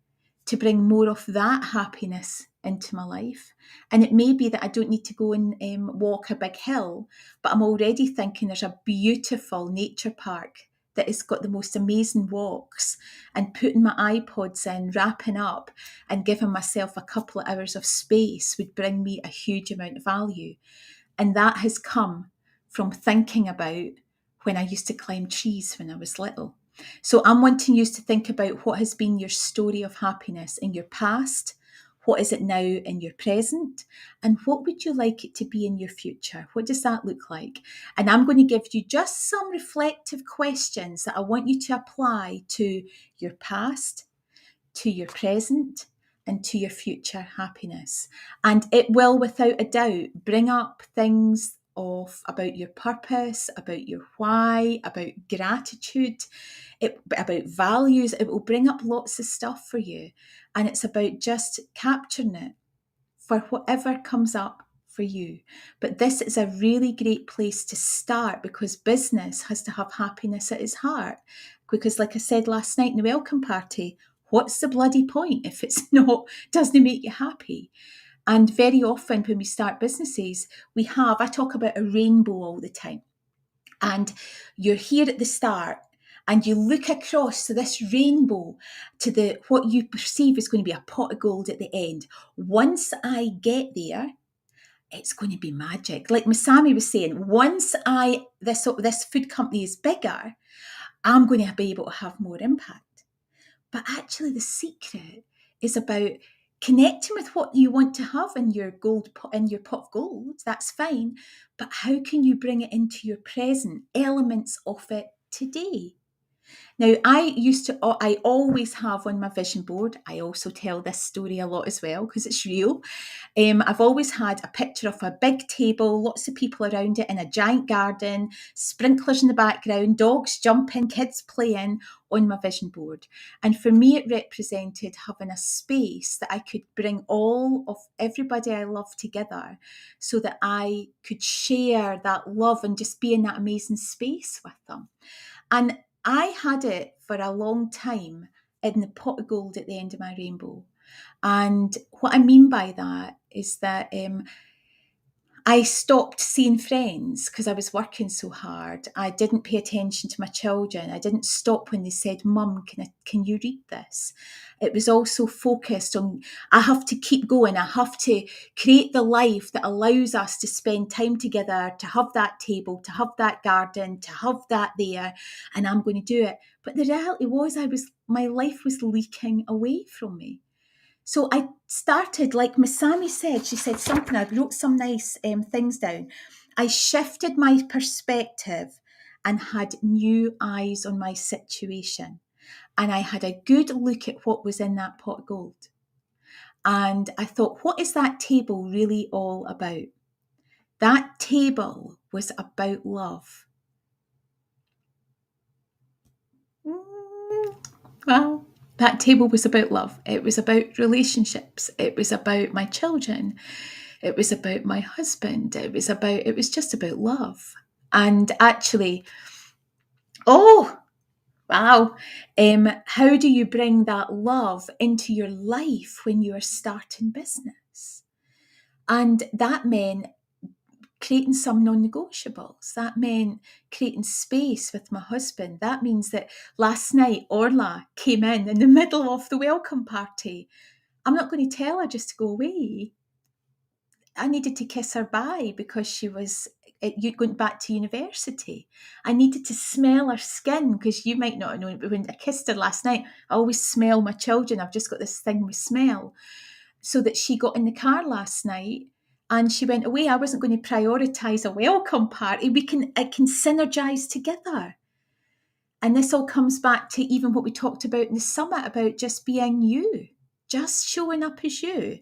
Speaker 1: to bring more of that happiness into my life? And it may be that I don't need to go and walk a big hill, but I'm already thinking there's a beautiful nature park that has got the most amazing walks, and putting my iPods in, wrapping up and giving myself a couple of hours of space would bring me a huge amount of value. And that has come from thinking about when I used to climb trees when I was little. So I'm wanting you to think about, what has been your story of happiness in your past? what is it now in your present, and what would you like it to be in your future? What does that look like? And I'm going to give you just some reflective questions that I want you to apply to your past, to your present, and to your future happiness. And it will, without a doubt, bring up things about your purpose, about your why, about gratitude, about values. It will bring up lots of stuff for you. And it's about just capturing it for whatever comes up for you. But this is a really great place to start, because business has to have happiness at its heart. Because like I said last night in the welcome party, what's the bloody point if it's not, doesn't make you happy? And very often when we start businesses, I talk about a rainbow all the time. And you're here at the start and you look across to this rainbow, to what you perceive is going to be a pot of gold at the end. Once I get there, it's going to be magic. Like Masami was saying, once this food company is bigger, I'm going to be able to have more impact. But actually the secret is about connecting with what you want to have in your pot of gold. That's fine. But how can you bring it into your present, elements of it today? Now, I always have on my vision board, I also tell this story a lot as well because it's real. I've always had a picture of a big table, lots of people around it in a giant garden, sprinklers in the background, dogs jumping, kids playing on my vision board. And for me, it represented having a space that I could bring all of everybody I love together so that I could share that love and just be in that amazing space with them. And I had it for a long time in the pot of gold at the end of my rainbow. And what I mean by that is that I stopped seeing friends because I was working so hard. I didn't pay attention to my children. I didn't stop when they said, "Mum, can you read this?" It was also focused on, I have to keep going. I have to create the life that allows us to spend time together, to have that table, to have that garden, to have that there, and I'm going to do it. But the reality was my life was leaking away from me. So I started, like Masami said, she said something, I wrote some nice things down. I shifted my perspective and had new eyes on my situation. And I had a good look at what was in that pot of gold. And I thought, what is that table really all about? That table was about love. Well, that table was about love. It was about relationships. It was about my children. It was about my husband. It was just about love. And actually, oh, wow. How do you bring that love into your life when you are starting business? And that meant creating some non-negotiables. That meant creating space with my husband. That means that last night Orla came in the middle of the welcome party. I'm not going to tell her just to go away. I needed to kiss her bye because she was going back to university. I needed to smell her skin because you might not know, but when I kissed her last night, I always smell my children. I've just got this thing with smell. So that she got in the car last night and she went away. I wasn't going to prioritise a welcome party. It can synergise together. And this all comes back to even what we talked about in the summit about just being you, just showing up as you.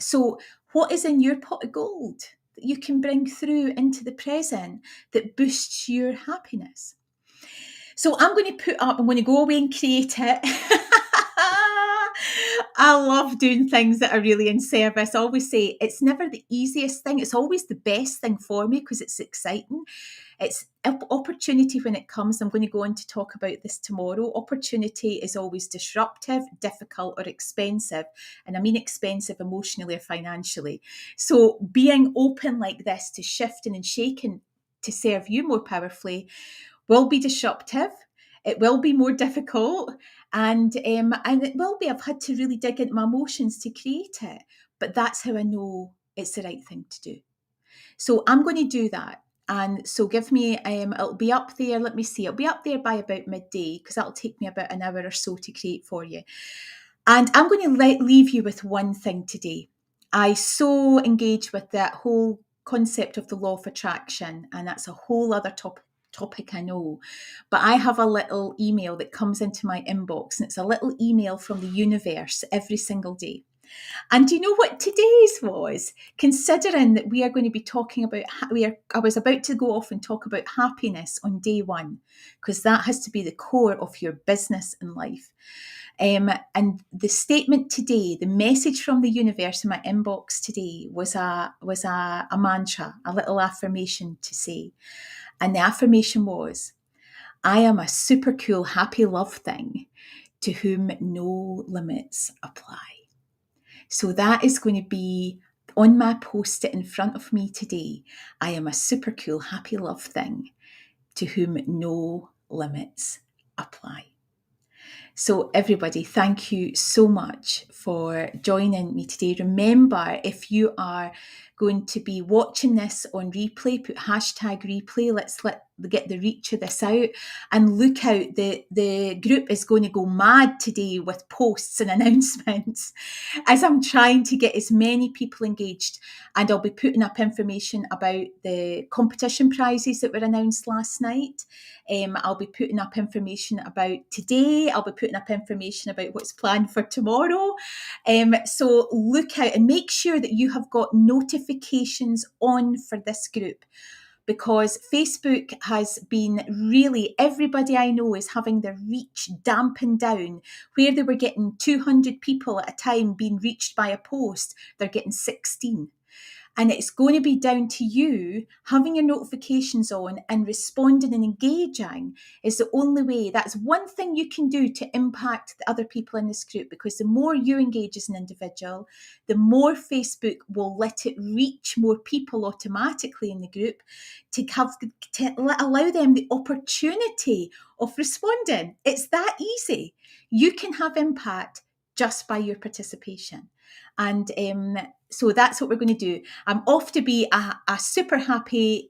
Speaker 1: So what is in your pot of gold that you can bring through into the present that boosts your happiness? So I'm going to go away and create it. I love doing things that are really in service. I always say it's never the easiest thing. It's always the best thing for me because it's exciting. It's opportunity when it comes. I'm going to go on to talk about this tomorrow. Opportunity is always disruptive, difficult, or expensive. And I mean expensive emotionally or financially. So being open like this to shifting and shaking to serve you more powerfully will be disruptive. It will be more difficult, and it will be. I've had to really dig into my emotions to create it, but that's how I know it's the right thing to do. So I'm going to do that, and so give me. It'll be up there. Let me see. It'll be up there by about midday because that'll take me about an hour or so to create for you. And I'm going to leave you with one thing today. I so engage with that whole concept of the law of attraction, and that's a whole other topic, I know. But I have a little email that comes into my inbox, and it's a little email from the universe every single day. And do you know what today's was? Considering that we are going to be talking about, I was about to go off and talk about happiness on day one, because that has to be the core of your business and life. And the statement today, the message from the universe in my inbox today was a mantra, a little affirmation to say. And the affirmation was, I am a super cool, happy love thing to whom no limits apply. So that is going to be on my post-it in front of me today. I am a super cool, happy love thing to whom no limits apply. So everybody, thank you so much for joining me today. Remember, if you are going to be watching this on replay, put hashtag replay. Let's get the reach of this out, and look out. The group is going to go mad today with posts and announcements as I'm trying to get as many people engaged. And I'll be putting up information about the competition prizes that were announced last night. I'll be putting up information about today. I'll be putting up information about what's planned for tomorrow. So look out and make sure that you have got notifications on for this group, because Facebook has been really, everybody I know is having their reach dampened down. Where they were getting 200 people at a time being reached by a post, they're getting 16. And it's going to be down to you having your notifications on and responding and engaging is the only way. That's one thing you can do to impact the other people in this group, because the more you engage as an individual, the more Facebook will let it reach more people automatically in the group to allow them the opportunity of responding. It's that easy. You can have impact just by your participation. And so that's what we're going to do. I'm off to be a super cool,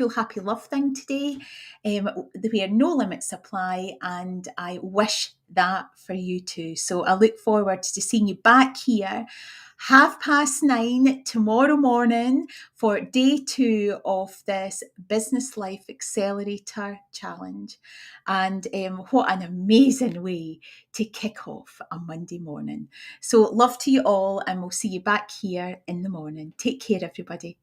Speaker 1: happy love thing today, where no limits apply, and I wish that for you too. So I look forward to seeing you back here 9:30 tomorrow morning for day 2 of this Business Life Accelerator Challenge. And what an amazing way to kick off a Monday morning. So love to you all, and we'll see you back here in the morning. Take care, everybody.